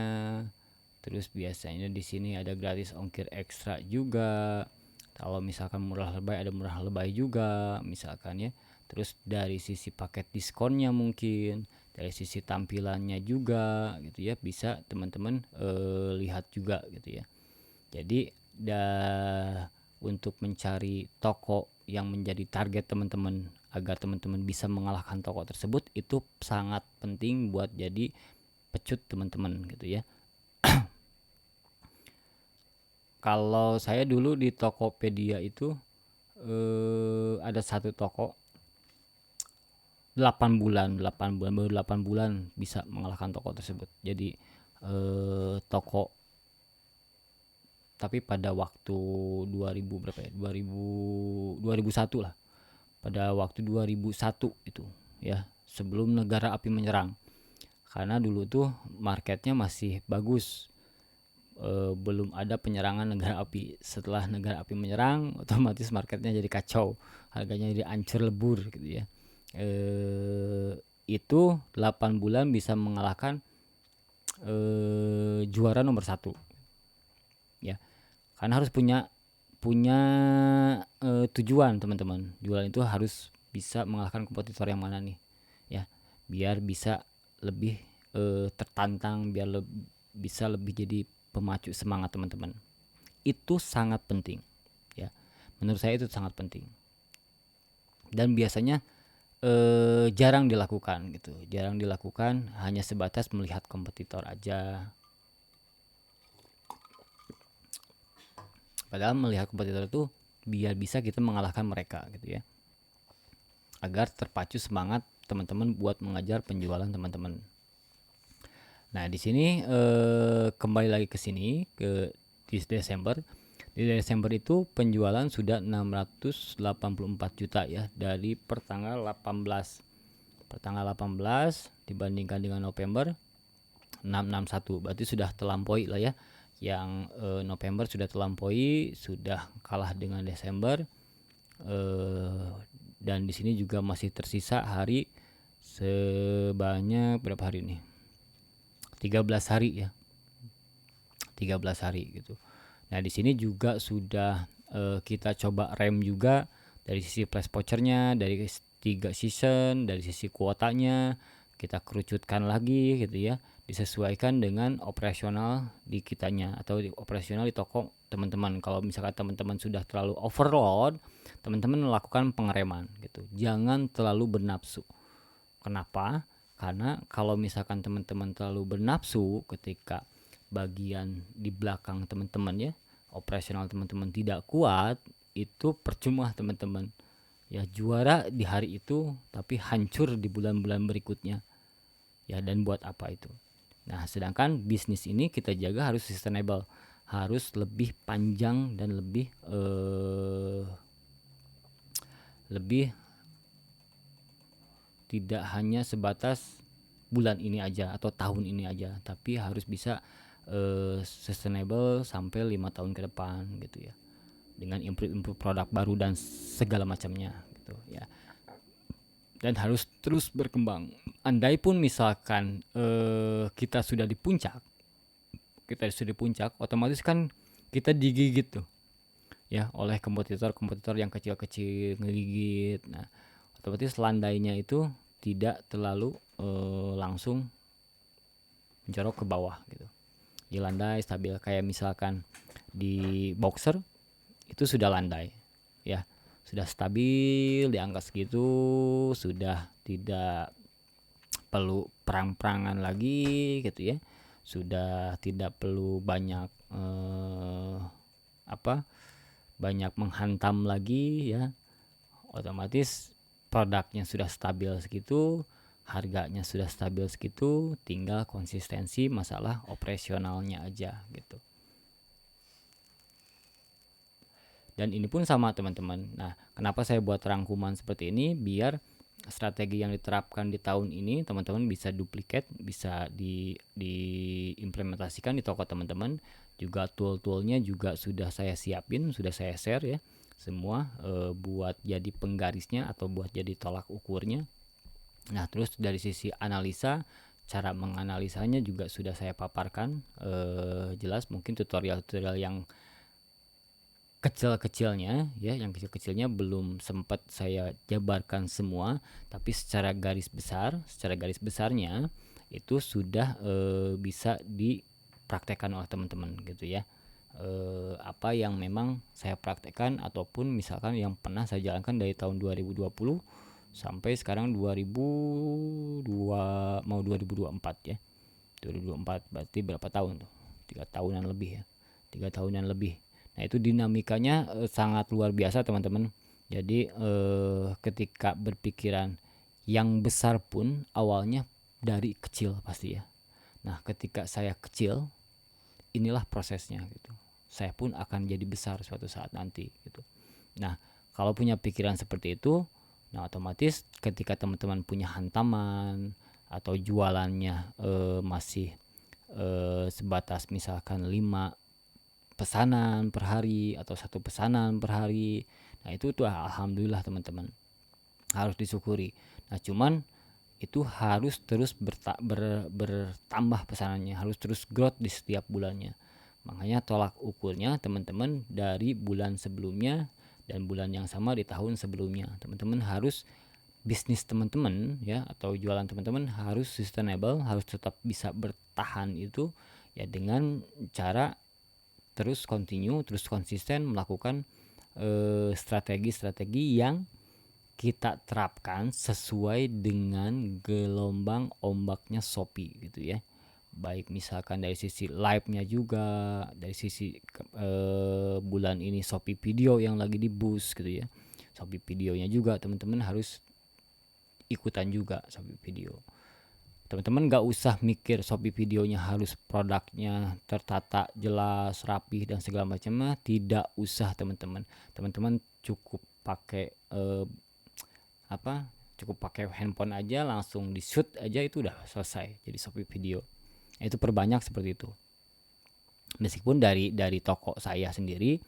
A: Terus biasanya di sini ada gratis ongkir ekstra juga. Kalau misalkan murah lebay ada murah lebay juga misalkan ya. Terus dari sisi paket diskonnya mungkin, dari sisi tampilannya juga gitu ya, bisa teman-teman lihat juga gitu ya. Jadi untuk mencari toko yang menjadi target teman-teman agar teman-teman bisa mengalahkan toko tersebut, itu sangat penting buat jadi pecut teman-teman gitu ya. Kalau saya dulu di Tokopedia itu ada satu toko 8 bulan baru 8 bulan bisa mengalahkan toko tersebut. Jadi toko, tapi pada waktu 2000 berapa ya, 2001 lah, pada waktu 2001 itu ya, sebelum negara api menyerang. Karena dulu tuh marketnya masih bagus, belum ada penyerangan negara api. Setelah negara api menyerang, otomatis marketnya jadi kacau, harganya jadi ancur lebur gitu ya. Itu 8 bulan bisa mengalahkan juara nomor 1 ya. Karena harus punya tujuan teman-teman. Jualan itu harus bisa mengalahkan kompetitor yang mana nih ya, biar bisa lebih tertantang, biar bisa lebih jadi pemacu semangat teman-teman. Itu sangat penting ya, menurut saya itu sangat penting, dan biasanya jarang dilakukan gitu, jarang dilakukan, hanya sebatas melihat kompetitor aja. Padahal melihat kompetitor itu biar bisa kita mengalahkan mereka gitu ya, agar terpacu semangat teman-teman buat mengajar penjualan teman-teman. Nah di sini kembali lagi ke sini, ke di Desember. Di Desember itu penjualan sudah 684 juta ya, dari pertanggal 18 dibandingkan dengan November 661, berarti sudah terlampaui lah ya. Yang November sudah terlampaui, sudah kalah dengan Desember. Dan di sini juga masih tersisa hari sebanyak berapa hari ini? 13 hari ya. 13 hari gitu. Nah, di sini juga sudah kita coba rem juga dari sisi price vouchernya, dari 3 season, dari sisi kuotanya kita kerucutkan lagi gitu ya, disesuaikan dengan operasional di kitanya atau operasional di toko teman-teman. Kalau misalkan teman-teman sudah terlalu overload, teman-teman melakukan pengereman gitu. Jangan terlalu bernafsu. Kenapa? Karena kalau misalkan teman-teman terlalu bernafsu ketika bagian di belakang teman-teman ya, operasional teman-teman tidak kuat, itu percuma teman-teman ya, juara di hari itu tapi hancur di bulan-bulan berikutnya ya, dan buat apa itu. Nah sedangkan bisnis ini kita jaga harus sustainable, harus lebih panjang dan lebih tidak hanya sebatas bulan ini aja atau tahun ini aja, tapi harus bisa sustainable sampai 5 tahun ke depan gitu ya, dengan improve produk baru dan segala macamnya gitu ya, dan harus terus berkembang. Andai pun misalkan kita sudah di puncak, otomatis kan kita digigit tuh ya oleh kompetitor yang kecil-kecil ngegigit. Nah otomatis landainya itu tidak terlalu langsung mencorok ke bawah gitu, di landai stabil. Kayak misalkan di boxer itu sudah landai ya, sudah stabil di angka segitu, sudah tidak perlu perang-perangan lagi gitu ya, sudah tidak perlu banyak banyak menghantam lagi ya. Otomatis produknya sudah stabil segitu, harganya sudah stabil segitu, tinggal konsistensi masalah operasionalnya aja gitu. Dan ini pun sama teman-teman. Nah kenapa saya buat rangkuman seperti ini, biar strategi yang diterapkan di tahun ini teman-teman bisa duplikat, bisa diimplementasikan di toko teman-teman. Juga tool-toolnya juga sudah saya siapin, sudah saya share ya semua, buat jadi penggarisnya atau buat jadi tolak ukurnya. Nah terus dari sisi analisa, cara menganalisanya juga sudah saya paparkan jelas. Mungkin tutorial-tutorial yang kecil-kecilnya ya, yang kecil-kecilnya belum sempat saya jabarkan semua, tapi secara garis besarnya itu sudah bisa dipraktekkan oleh teman-teman gitu ya. apa yang memang saya praktekkan ataupun misalkan yang pernah saya jalankan dari tahun 2020 sampai sekarang 2002 mau 2024 ya. 2024 berarti berapa tahun tuh? 3 tahunan lebih ya. 3 tahunan lebih. Nah itu dinamikanya sangat luar biasa teman-teman. Jadi ketika berpikiran yang besar pun awalnya dari kecil pasti ya. Nah ketika saya kecil, inilah prosesnya gitu. Saya pun akan jadi besar suatu saat nanti gitu. Nah kalau punya pikiran seperti itu, nah otomatis ketika teman-teman punya hantaman atau jualannya masih sebatas misalkan 5 pesanan per hari atau 1 pesanan per hari, nah itu tuh alhamdulillah teman-teman, harus disyukuri. Nah cuman itu harus terus bertambah pesanannya, harus terus growth di setiap bulannya. Makanya tolak ukurnya teman-teman dari bulan sebelumnya dan bulan yang sama di tahun sebelumnya. Teman-teman harus bisnis teman-teman ya atau jualan teman-teman harus sustainable, harus tetap bisa bertahan itu ya dengan cara terus continue, terus konsisten melakukan strategi-strategi yang kita terapkan sesuai dengan gelombang ombaknya Shopee gitu ya. Baik misalkan dari sisi live-nya juga, dari sisi bulan ini Shopee video yang lagi di boost gitu ya. Shopee videonya juga teman-teman harus ikutan juga Shopee video. Teman-teman gak usah mikir Shopee videonya harus produknya tertata jelas rapih dan segala macamnya, tidak usah teman-teman. Teman-teman cukup pakai cukup pakai handphone aja, langsung di shoot aja, itu udah selesai jadi Shopee video. Itu perbanyak seperti itu. Meskipun dari toko saya sendiri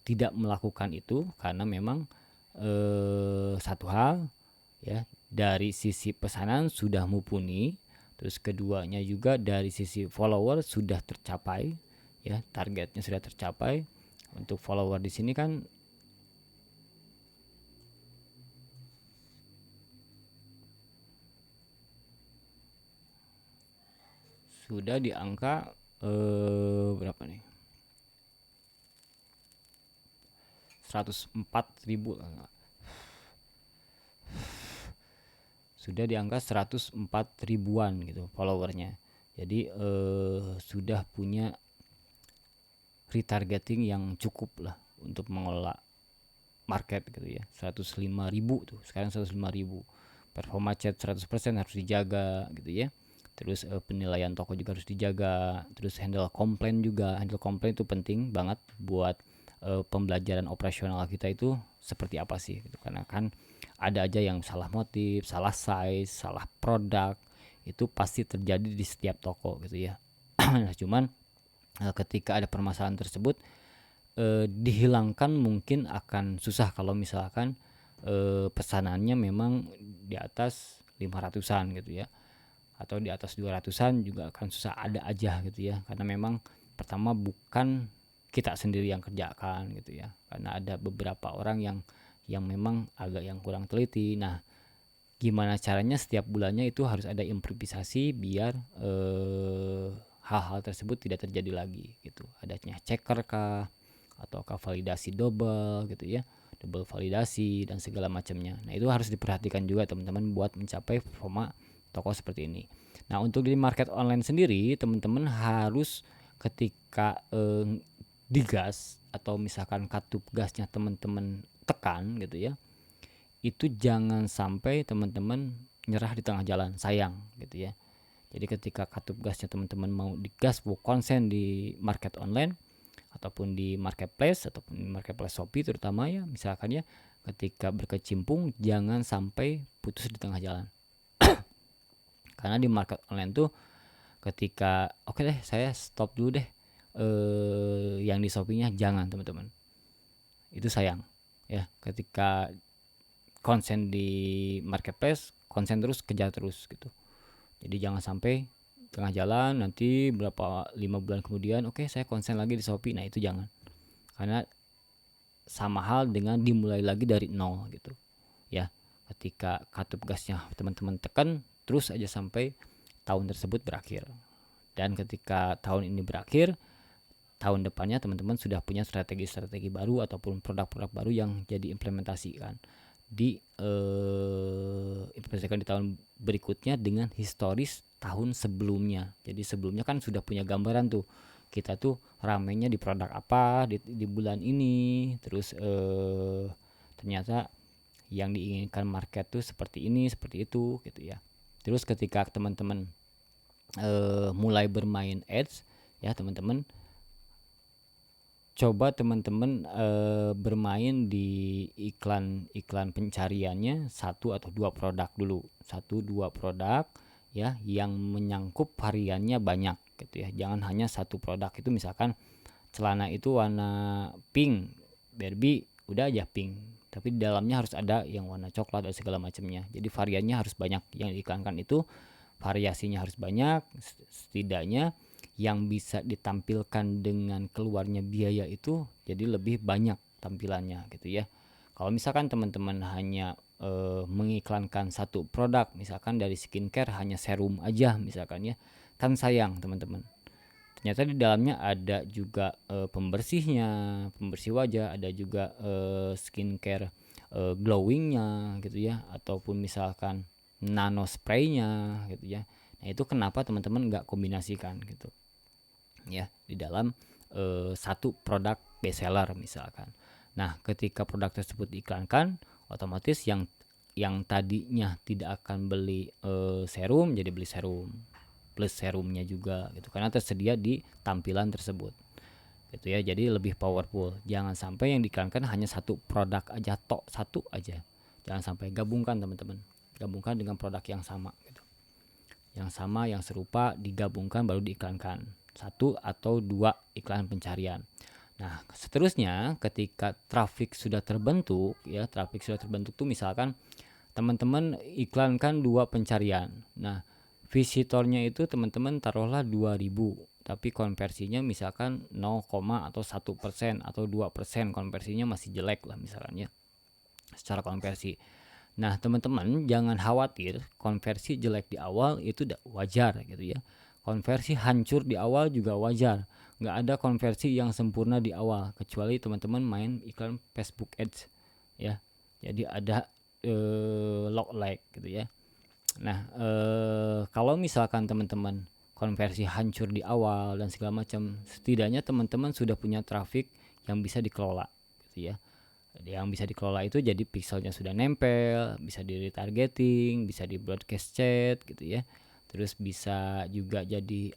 A: tidak melakukan itu karena memang satu hal ya, dari sisi pesanan sudah mumpuni, terus keduanya juga dari sisi follower sudah tercapai ya, targetnya sudah tercapai. Untuk follower di sini kan sudah di angka berapa nih, 104.000, sudah di angka 104 ribuan gitu followernya. Jadi sudah punya retargeting yang cukup lah untuk mengelola market gitu ya. 105.000 tuh, sekarang 105.000. Performa chat 100% harus dijaga gitu ya. Terus penilaian toko juga harus dijaga. Terus handle komplain juga. Handle komplain itu penting banget buat pembelajaran operasional kita itu seperti apa sih gitu. Karena kan ada aja yang salah motif, salah size, salah produk, itu pasti terjadi di setiap toko gitu ya. Nah, cuman ketika ada permasalahan tersebut dihilangkan mungkin akan susah kalau misalkan pesanannya memang di atas 500-an gitu ya, atau di atas 200-an juga akan susah, ada aja gitu ya, karena memang pertama bukan kita sendiri yang kerjakan gitu ya, karena ada beberapa orang yang memang agak yang kurang teliti. Nah gimana caranya setiap bulannya itu harus ada improvisasi biar hal-hal tersebut tidak terjadi lagi gitu. Adanya checker kah ataukah validasi double gitu ya, double validasi dan segala macamnya. Nah itu harus diperhatikan juga teman-teman buat mencapai performa toko seperti ini. Nah untuk di market online sendiri teman-teman harus ketika digas atau misalkan katup gasnya teman-teman tekan gitu ya, itu jangan sampai teman-teman nyerah di tengah jalan, sayang gitu ya. Jadi ketika katup gasnya teman-teman mau digas, mau konsen di market online ataupun di marketplace Shopee terutama ya, misalkan ya, ketika berkecimpung jangan sampai putus di tengah jalan. Karena di market online tuh ketika oke deh saya stop dulu deh yang di Shopee-nya, jangan teman-teman. Itu sayang ya, ketika konsen di marketplace, konsen terus, kejar terus gitu. Jadi jangan sampai tengah jalan nanti berapa 5 bulan kemudian oke saya konsen lagi di Shopee. Nah itu jangan, karena sama hal dengan dimulai lagi dari nol gitu ya. Ketika katup gasnya teman-teman tekan terus aja sampai tahun tersebut berakhir. Dan ketika tahun ini berakhir, tahun depannya teman-teman sudah punya strategi-strategi baru ataupun produk-produk baru yang jadi implementasikan implementasikan di tahun berikutnya dengan historis tahun sebelumnya. Jadi sebelumnya kan sudah punya gambaran tuh, kita tuh ramenya di produk apa di bulan ini, terus ternyata yang diinginkan market tuh seperti ini seperti itu gitu ya. Terus ketika teman-teman mulai bermain ads ya, teman-teman coba teman-teman bermain di iklan pencariannya 1 atau 2 produk dulu, 1-2 produk ya yang menyangkup variannya banyak gitu ya. Jangan hanya 1 produk itu, misalkan celana itu warna pink Barbie, udah aja pink, tapi di dalamnya harus ada yang warna coklat dan segala macamnya. Jadi variannya harus banyak, yang diiklankan itu variasinya harus banyak, setidaknya yang bisa ditampilkan dengan keluarnya biaya itu jadi lebih banyak tampilannya gitu ya. Kalau misalkan teman-teman hanya mengiklankan 1 produk, misalkan dari skincare hanya serum aja misalkan ya, kan sayang teman-teman. Ternyata di dalamnya ada juga pembersihnya, pembersih wajah, ada juga skincare glowingnya gitu ya, ataupun misalkan nano spraynya gitu ya. Nah itu kenapa teman-teman nggak kombinasikan gitu ya di dalam 1 produk bestseller misalkan. Nah ketika produk tersebut diiklankan, otomatis yang tadinya tidak akan beli serum jadi beli serum plus serumnya juga gitu, karena tersedia di tampilan tersebut gitu ya. Jadi lebih powerful. Jangan sampai yang diiklankan hanya 1 produk aja, tok 1 aja. Jangan sampai, gabungkan teman-teman, gabungkan dengan produk yang sama gitu, yang sama yang serupa digabungkan baru diiklankan 1 atau 2 iklan pencarian. Nah seterusnya ketika traffic sudah terbentuk ya, traffic sudah terbentuk tuh misalkan teman-teman iklankan 2 pencarian. Nah visitornya itu teman-teman taruhlah 2000, tapi konversinya misalkan 0, atau 1% atau 2%, konversinya masih jelek lah misalnya secara konversi. Nah teman-teman jangan khawatir, konversi jelek di awal itu wajar gitu ya. Konversi hancur di awal juga wajar. Nggak ada konversi yang sempurna di awal, kecuali teman-teman main iklan Facebook Ads ya. Jadi ada lookalike gitu ya. Nah kalau misalkan teman-teman konversi hancur di awal dan segala macam, setidaknya teman-teman sudah punya traffic yang bisa dikelola gitu ya. Yang bisa dikelola itu jadi pixelnya sudah nempel, bisa di retargeting, bisa di broadcast chat gitu ya. Terus bisa juga jadi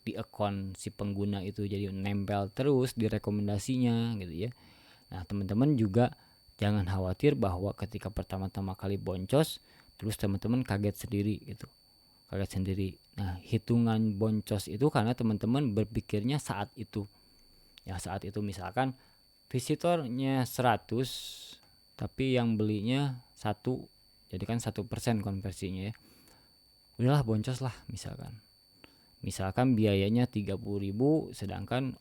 A: di account si pengguna itu jadi nempel terus di rekomendasinya gitu ya. Nah teman-teman juga jangan khawatir bahwa ketika pertama-tama kali boncos terus teman-teman kaget sendiri gitu, kaget sendiri. Nah hitungan boncos itu karena teman-teman berpikirnya saat itu ya, saat itu misalkan visitornya 100 tapi yang belinya 1, jadi kan 1% konversinya ya, udahlah boncos lah misalkan biayanya 30.000 sedangkan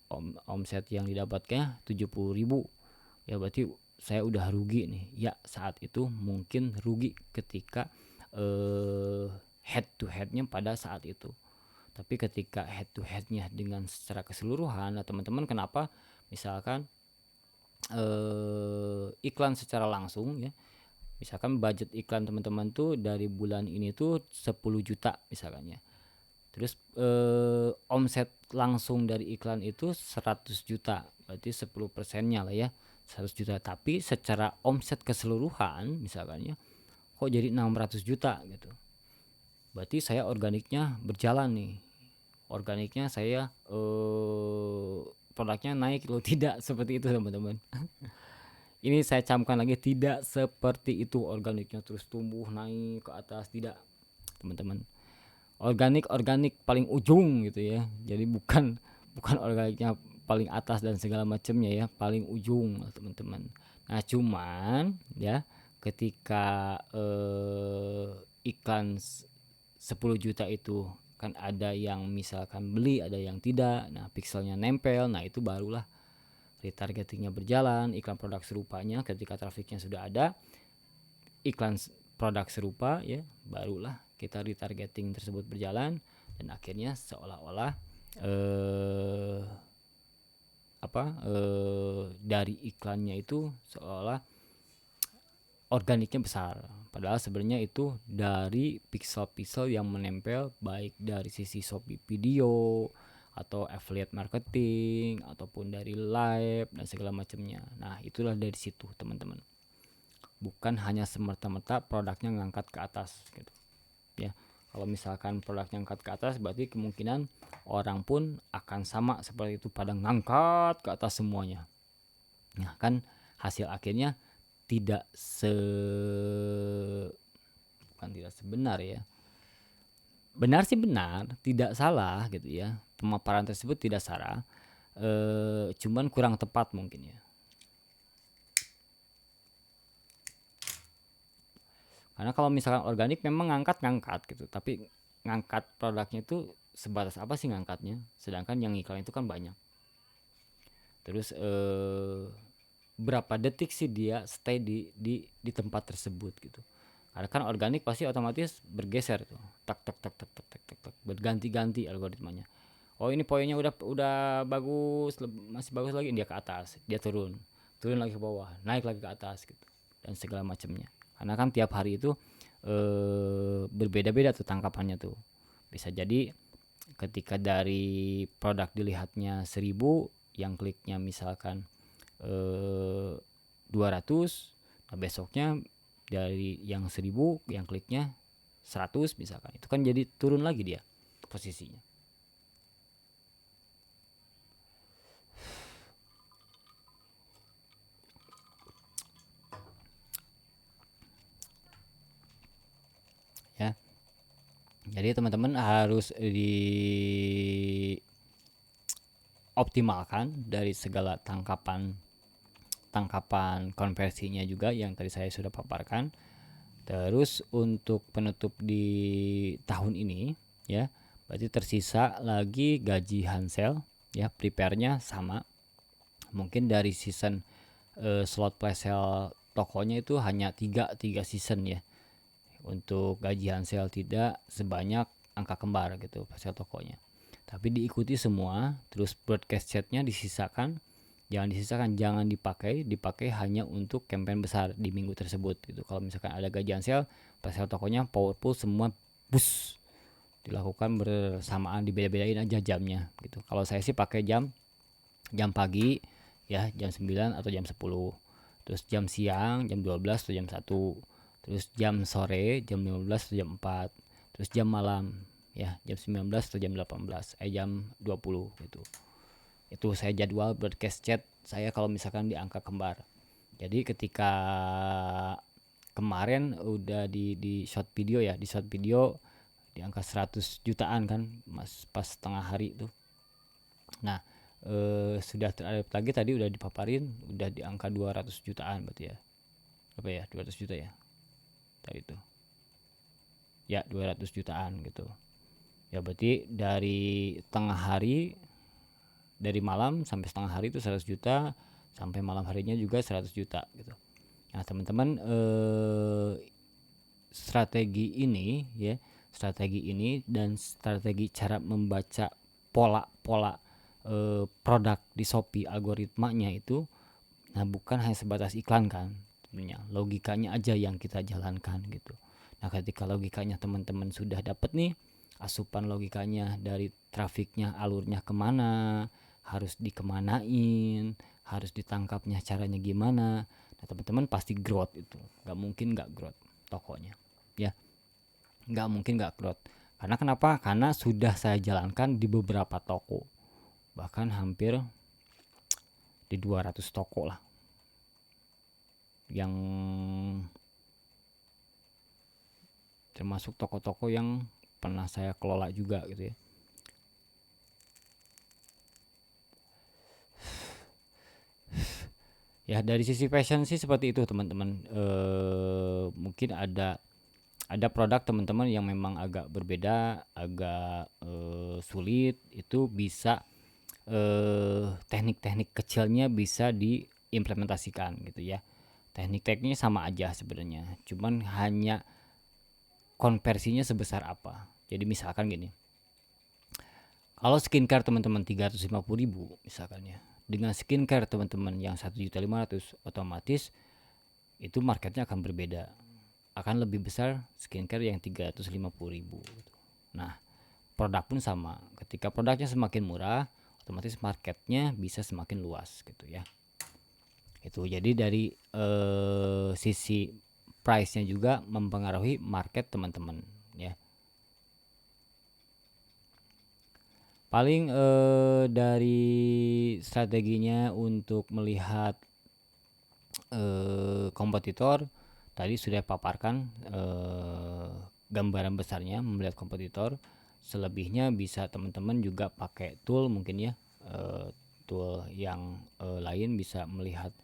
A: omset yang didapatnya 70.000, ya berarti saya udah rugi nih ya. Saat itu mungkin rugi ketika head to headnya pada saat itu, tapi ketika head to headnya dengan secara keseluruhan, nah teman-teman kenapa misalkan iklan secara langsung ya, misalkan budget iklan teman-teman tuh dari bulan ini tuh 10 juta misalkan ya, terus omset langsung dari iklan itu 100 juta, berarti 10%-nya lah ya 100 juta, tapi secara omset keseluruhan misalkan ya kok jadi 600 juta gitu, berarti saya organiknya berjalan nih, organiknya saya produknya naik loh. Tidak seperti itu teman-teman. Ini saya camkan lagi, tidak seperti itu organiknya terus tumbuh naik ke atas, tidak teman-teman. Organik paling ujung gitu ya, jadi bukan organiknya paling atas dan segala macamnya ya, paling ujung teman-teman. Nah cuman ya ketika iklan 10 juta itu kan ada yang misalkan beli, ada yang tidak, nah pixelnya nempel, nah itu barulah retargetingnya berjalan, iklan produk serupanya ketika trafiknya sudah ada, iklan produk serupa ya, barulah kita retargeting tersebut berjalan, dan akhirnya seolah-olah eh dari iklannya itu seolah organiknya besar, padahal sebenarnya itu dari pixel-pixel yang menempel baik dari sisi Shopee video atau affiliate marketing ataupun dari live dan segala macamnya. Nah, itulah dari situ, teman-teman. Bukan hanya semata-mata produknya ngangkat ke atas gitu. Ya. Kalau misalkan produknya ngangkat ke atas, berarti kemungkinan orang pun akan sama seperti itu, pada ngangkat ke atas semuanya. Nah, kan hasil akhirnya tidak bukan tidak sebenar ya. Benar sih benar, tidak salah gitu ya. Pemaparan tersebut tidak salah. Cuman kurang tepat mungkin ya. Karena kalau misalkan organik memang ngangkat gitu, tapi ngangkat produknya itu sebatas apa sih ngangkatnya? Sedangkan yang iklan itu kan banyak. Terus berapa detik sih dia stay di tempat tersebut gitu. Karena kan organik pasti otomatis bergeser tuh, tak tak tak tak tak tak tak, tak. Berganti-ganti algoritmanya. Oh, ini poinnya udah bagus, masih bagus lagi, dia ke atas, dia turun lagi ke bawah, naik lagi ke atas gitu, dan segala macamnya. Karena kan tiap hari itu berbeda-beda tuh tangkapannya tuh. Bisa jadi ketika dari produk dilihatnya 1000, yang kliknya misalkan 200, nah besoknya dari yang 1000 yang kliknya 100 misalkan, itu kan jadi turun lagi dia posisinya. Ya, jadi teman-teman harus dioptimalkan dari segala tangkapan konversinya juga yang tadi saya sudah paparkan. Terus untuk penutup di tahun ini ya, berarti tersisa lagi gaji Hansel ya, prepare-nya sama. Mungkin dari season slot flash sale tokonya itu hanya 3 season ya. Untuk gaji Hansel tidak sebanyak angka kembar gitu flash sale tokonya. Tapi diikuti semua, terus broadcast chatnya disisakan, jangan dipakai hanya untuk campaign besar di minggu tersebut gitu. Kalau misalkan ada gajian sale, flash sale tokonya powerful semua, bus dilakukan bersamaan, dibeda-bedain aja jamnya gitu. Kalau saya sih pakai jam pagi ya, jam 9 atau jam 10, terus jam siang jam 12 atau jam 1, terus jam sore jam 15 atau jam 4, terus jam malam ya jam 19 atau jam 18, jam 20 gitu. Itu saya jadwal broadcast chat saya kalau misalkan di angka kembar. Jadi ketika kemarin udah di short video ya, di short video di angka 100 jutaan kan mas, pas setengah hari itu. Nah, sudah terupdate lagi tadi, udah dipaparin, udah di angka 200 jutaan berarti ya. Apa ya, 200 juta ya tadi itu ya, 200 jutaan gitu ya. Berarti dari tengah hari, dari malam sampai setengah hari itu 100 juta, sampai malam harinya juga 100 juta gitu. Nah teman-teman, strategi ini dan strategi cara membaca pola-pola produk di Shopee, algoritmanya itu, nah bukan hanya sebatas iklan kan, sebenarnya logikanya aja yang kita jalankan gitu. Nah ketika logikanya teman-teman sudah dapat nih, asupan logikanya dari trafiknya, alurnya kemana, harus dikemanain, harus ditangkapnya caranya gimana, nah teman-teman pasti growth. Itu nggak mungkin nggak growth tokonya ya, nggak mungkin nggak growth. Karena kenapa? Karena sudah saya jalankan di beberapa toko, bahkan hampir di 200 toko lah, yang termasuk toko-toko yang pernah saya kelola juga gitu ya. Ya dari sisi fashion sih seperti itu teman-teman. Mungkin ada produk teman-teman yang memang agak berbeda, agak sulit, itu bisa teknik-teknik kecilnya bisa diimplementasikan gitu ya. Teknik-tekniknya sama aja sebenarnya, cuman hanya konversinya sebesar apa. Jadi misalkan gini, Kalau skincare teman-teman 350.000 misalkan ya, dengan skincare teman-teman yang 1.500.000, otomatis itu marketnya akan berbeda, akan lebih besar skincare yang 350.000 gitu. Nah, produk pun sama, ketika produknya semakin murah, otomatis marketnya bisa semakin luas gitu ya. Itu jadi dari sisi price-nya juga mempengaruhi market teman-teman ya. Paling dari strateginya untuk melihat kompetitor tadi sudah paparkan gambaran besarnya melihat kompetitor. Selebihnya bisa teman-teman juga pakai tool mungkin ya, tool yang lain bisa melihat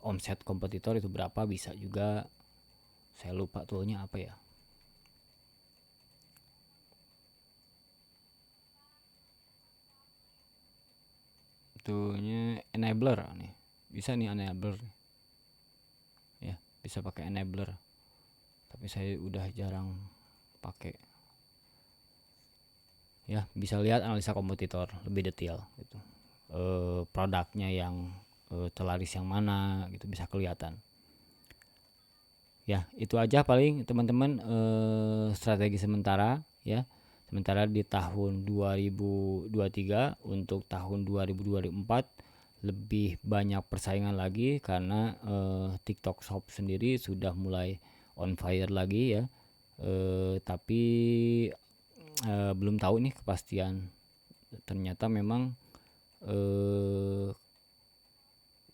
A: omset kompetitor itu berapa, bisa juga. Saya lupa toolnya apa ya. Toolnya enabler nih, bisa nih enabler ya, bisa pakai enabler tapi saya udah jarang pakai ya. Bisa lihat analisa kompetitor lebih detail gitu, produknya yang terlaris yang mana gitu bisa kelihatan ya. Itu aja paling teman-teman strategi sementara ya, sementara di tahun 2023. Untuk tahun 2024 lebih banyak persaingan lagi karena TikTok Shop sendiri sudah mulai on fire lagi ya. Tapi belum tahu nih kepastian, ternyata memang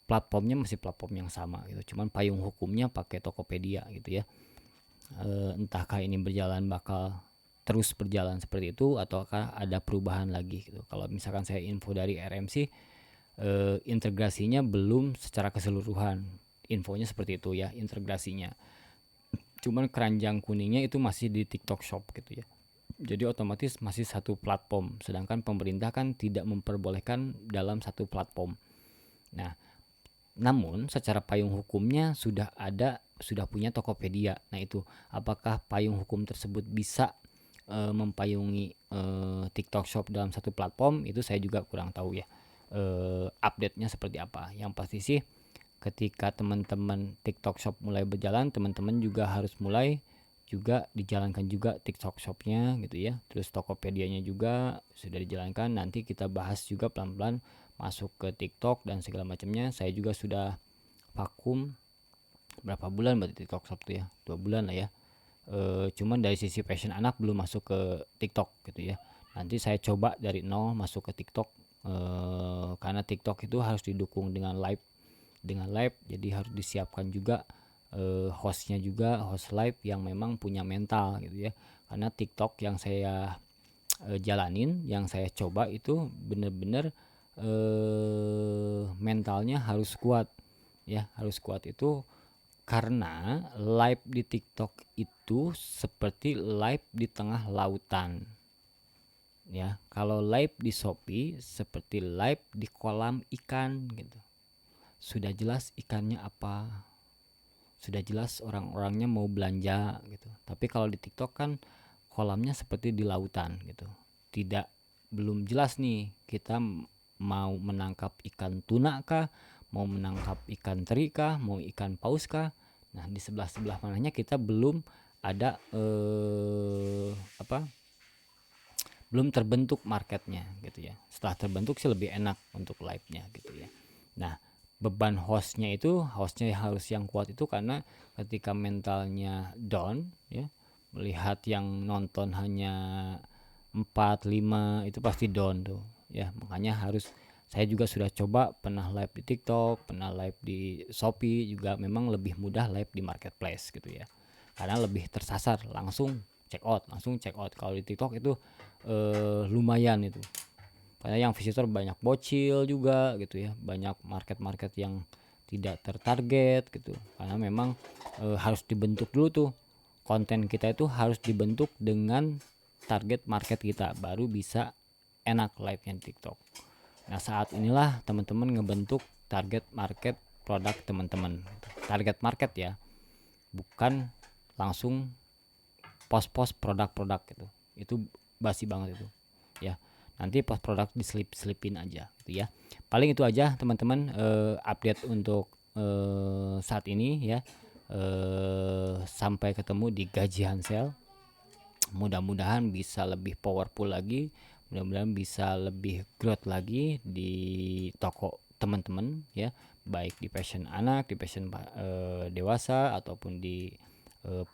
A: platformnya masih platform yang sama gitu, cuman payung hukumnya pakai Tokopedia gitu ya. Entahkah ini bakal terus berjalan seperti itu ataukah ada perubahan lagi gitu. Kalau misalkan saya info dari RMC, integrasinya belum secara keseluruhan, infonya seperti itu ya, integrasinya. Cuman keranjang kuningnya itu masih di TikTok Shop gitu ya. Jadi otomatis masih satu platform, sedangkan pemerintah kan tidak memperbolehkan dalam satu platform. Nah, namun secara payung hukumnya sudah ada, sudah punya Tokopedia. Nah itu, apakah payung hukum tersebut bisa mempayungi TikTok Shop dalam satu platform, itu saya juga kurang tahu ya. Update-nya seperti apa. Yang pasti sih ketika teman-teman TikTok Shop mulai berjalan, teman-teman juga harus mulai juga dijalankan juga TikTok Shop-nya gitu ya. Terus Tokopedia-nya juga sudah dijalankan. Nanti kita bahas juga pelan-pelan masuk ke TikTok dan segala macamnya. Saya juga sudah vakum berapa bulan berarti TikTok Shop tuh ya, 2 bulan lah ya. Cuman dari sisi passion anak belum masuk ke TikTok gitu ya. Nanti saya coba dari nol masuk ke TikTok, karena TikTok itu harus didukung dengan live, jadi harus disiapkan juga hostnya juga, host live yang memang punya mental gitu ya. Karena TikTok yang saya jalanin, yang saya coba itu bener-bener mentalnya harus kuat ya, harus kuat itu karena live di TikTok itu seperti live di tengah lautan ya. Kalau live di Shopee seperti live di kolam ikan gitu. Sudah jelas ikannya apa, sudah jelas orang-orangnya mau belanja gitu. Tapi kalau di TikTok kan kolamnya seperti di lautan gitu. Tidak, belum jelas nih kita mau menangkap ikan tuna kah, mau menangkap ikan teri kah, mau ikan paus kah. Nah, di sebelah-sebelah mananya kita belum ada belum terbentuk marketnya gitu ya. Setelah terbentuk sih lebih enak untuk live-nya gitu ya. Nah, beban hostnya harus yang kuat itu karena ketika mentalnya down ya, melihat yang nonton hanya 4 5 itu pasti down tuh ya. Makanya harus, saya juga sudah coba pernah live di TikTok, pernah live di Shopee juga, memang lebih mudah live di marketplace gitu ya. Karena lebih tersasar, langsung check out. Kalau di TikTok itu lumayan itu. Karena yang visitor banyak bocil juga gitu ya, banyak market-market yang tidak tertarget gitu. Karena memang harus dibentuk dulu tuh, konten kita itu harus dibentuk dengan target market kita, baru bisa enak live-nya di TikTok. Nah, saat inilah teman-teman ngebentuk target market produk teman-teman. Target market ya, bukan langsung post-post produk-produk gitu. Itu basi banget itu ya. nanti post produk diselipin aja gitu ya. Paling itu aja teman-teman, update untuk saat ini ya. Sampai ketemu di gaji Hansel. Mudah-mudahan bisa lebih powerful lagi, mudah-mudahan bisa lebih growth lagi di toko teman-teman ya, baik di fashion anak, di fashion dewasa, ataupun di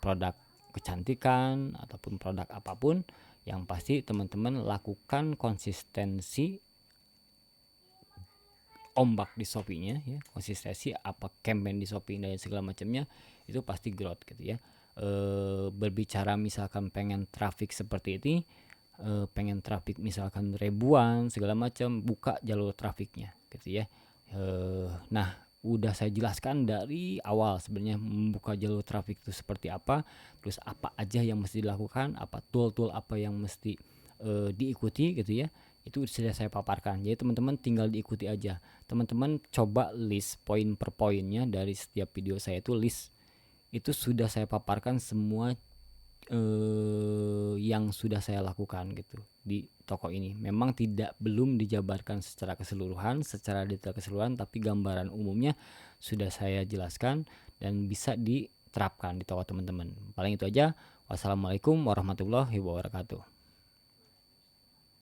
A: produk kecantikan ataupun produk apapun. Yang pasti teman-teman lakukan konsistensi ombak di Shopee-nya ya, konsistensi apa campaign di Shopee dan segala macamnya, itu pasti growth gitu ya. Berbicara misalkan pengen traffic seperti ini, pengen traffic misalkan ribuan segala macam, buka jalur trafiknya gitu ya. Nah, udah saya jelaskan dari awal sebenarnya membuka jalur trafik itu seperti apa, terus apa aja yang mesti dilakukan, apa tool-tool apa yang mesti diikuti gitu ya. Itu sudah saya paparkan. Jadi teman-teman tinggal diikuti aja. Teman-teman coba list poin per poinnya dari setiap video saya, itu list. Itu sudah saya paparkan semua yang sudah saya lakukan gitu di toko ini. Memang belum dijabarkan secara keseluruhan, secara detail keseluruhan, tapi gambaran umumnya sudah saya jelaskan dan bisa diterapkan di toko teman-teman. Paling itu aja. Wassalamualaikum warahmatullahi wabarakatuh.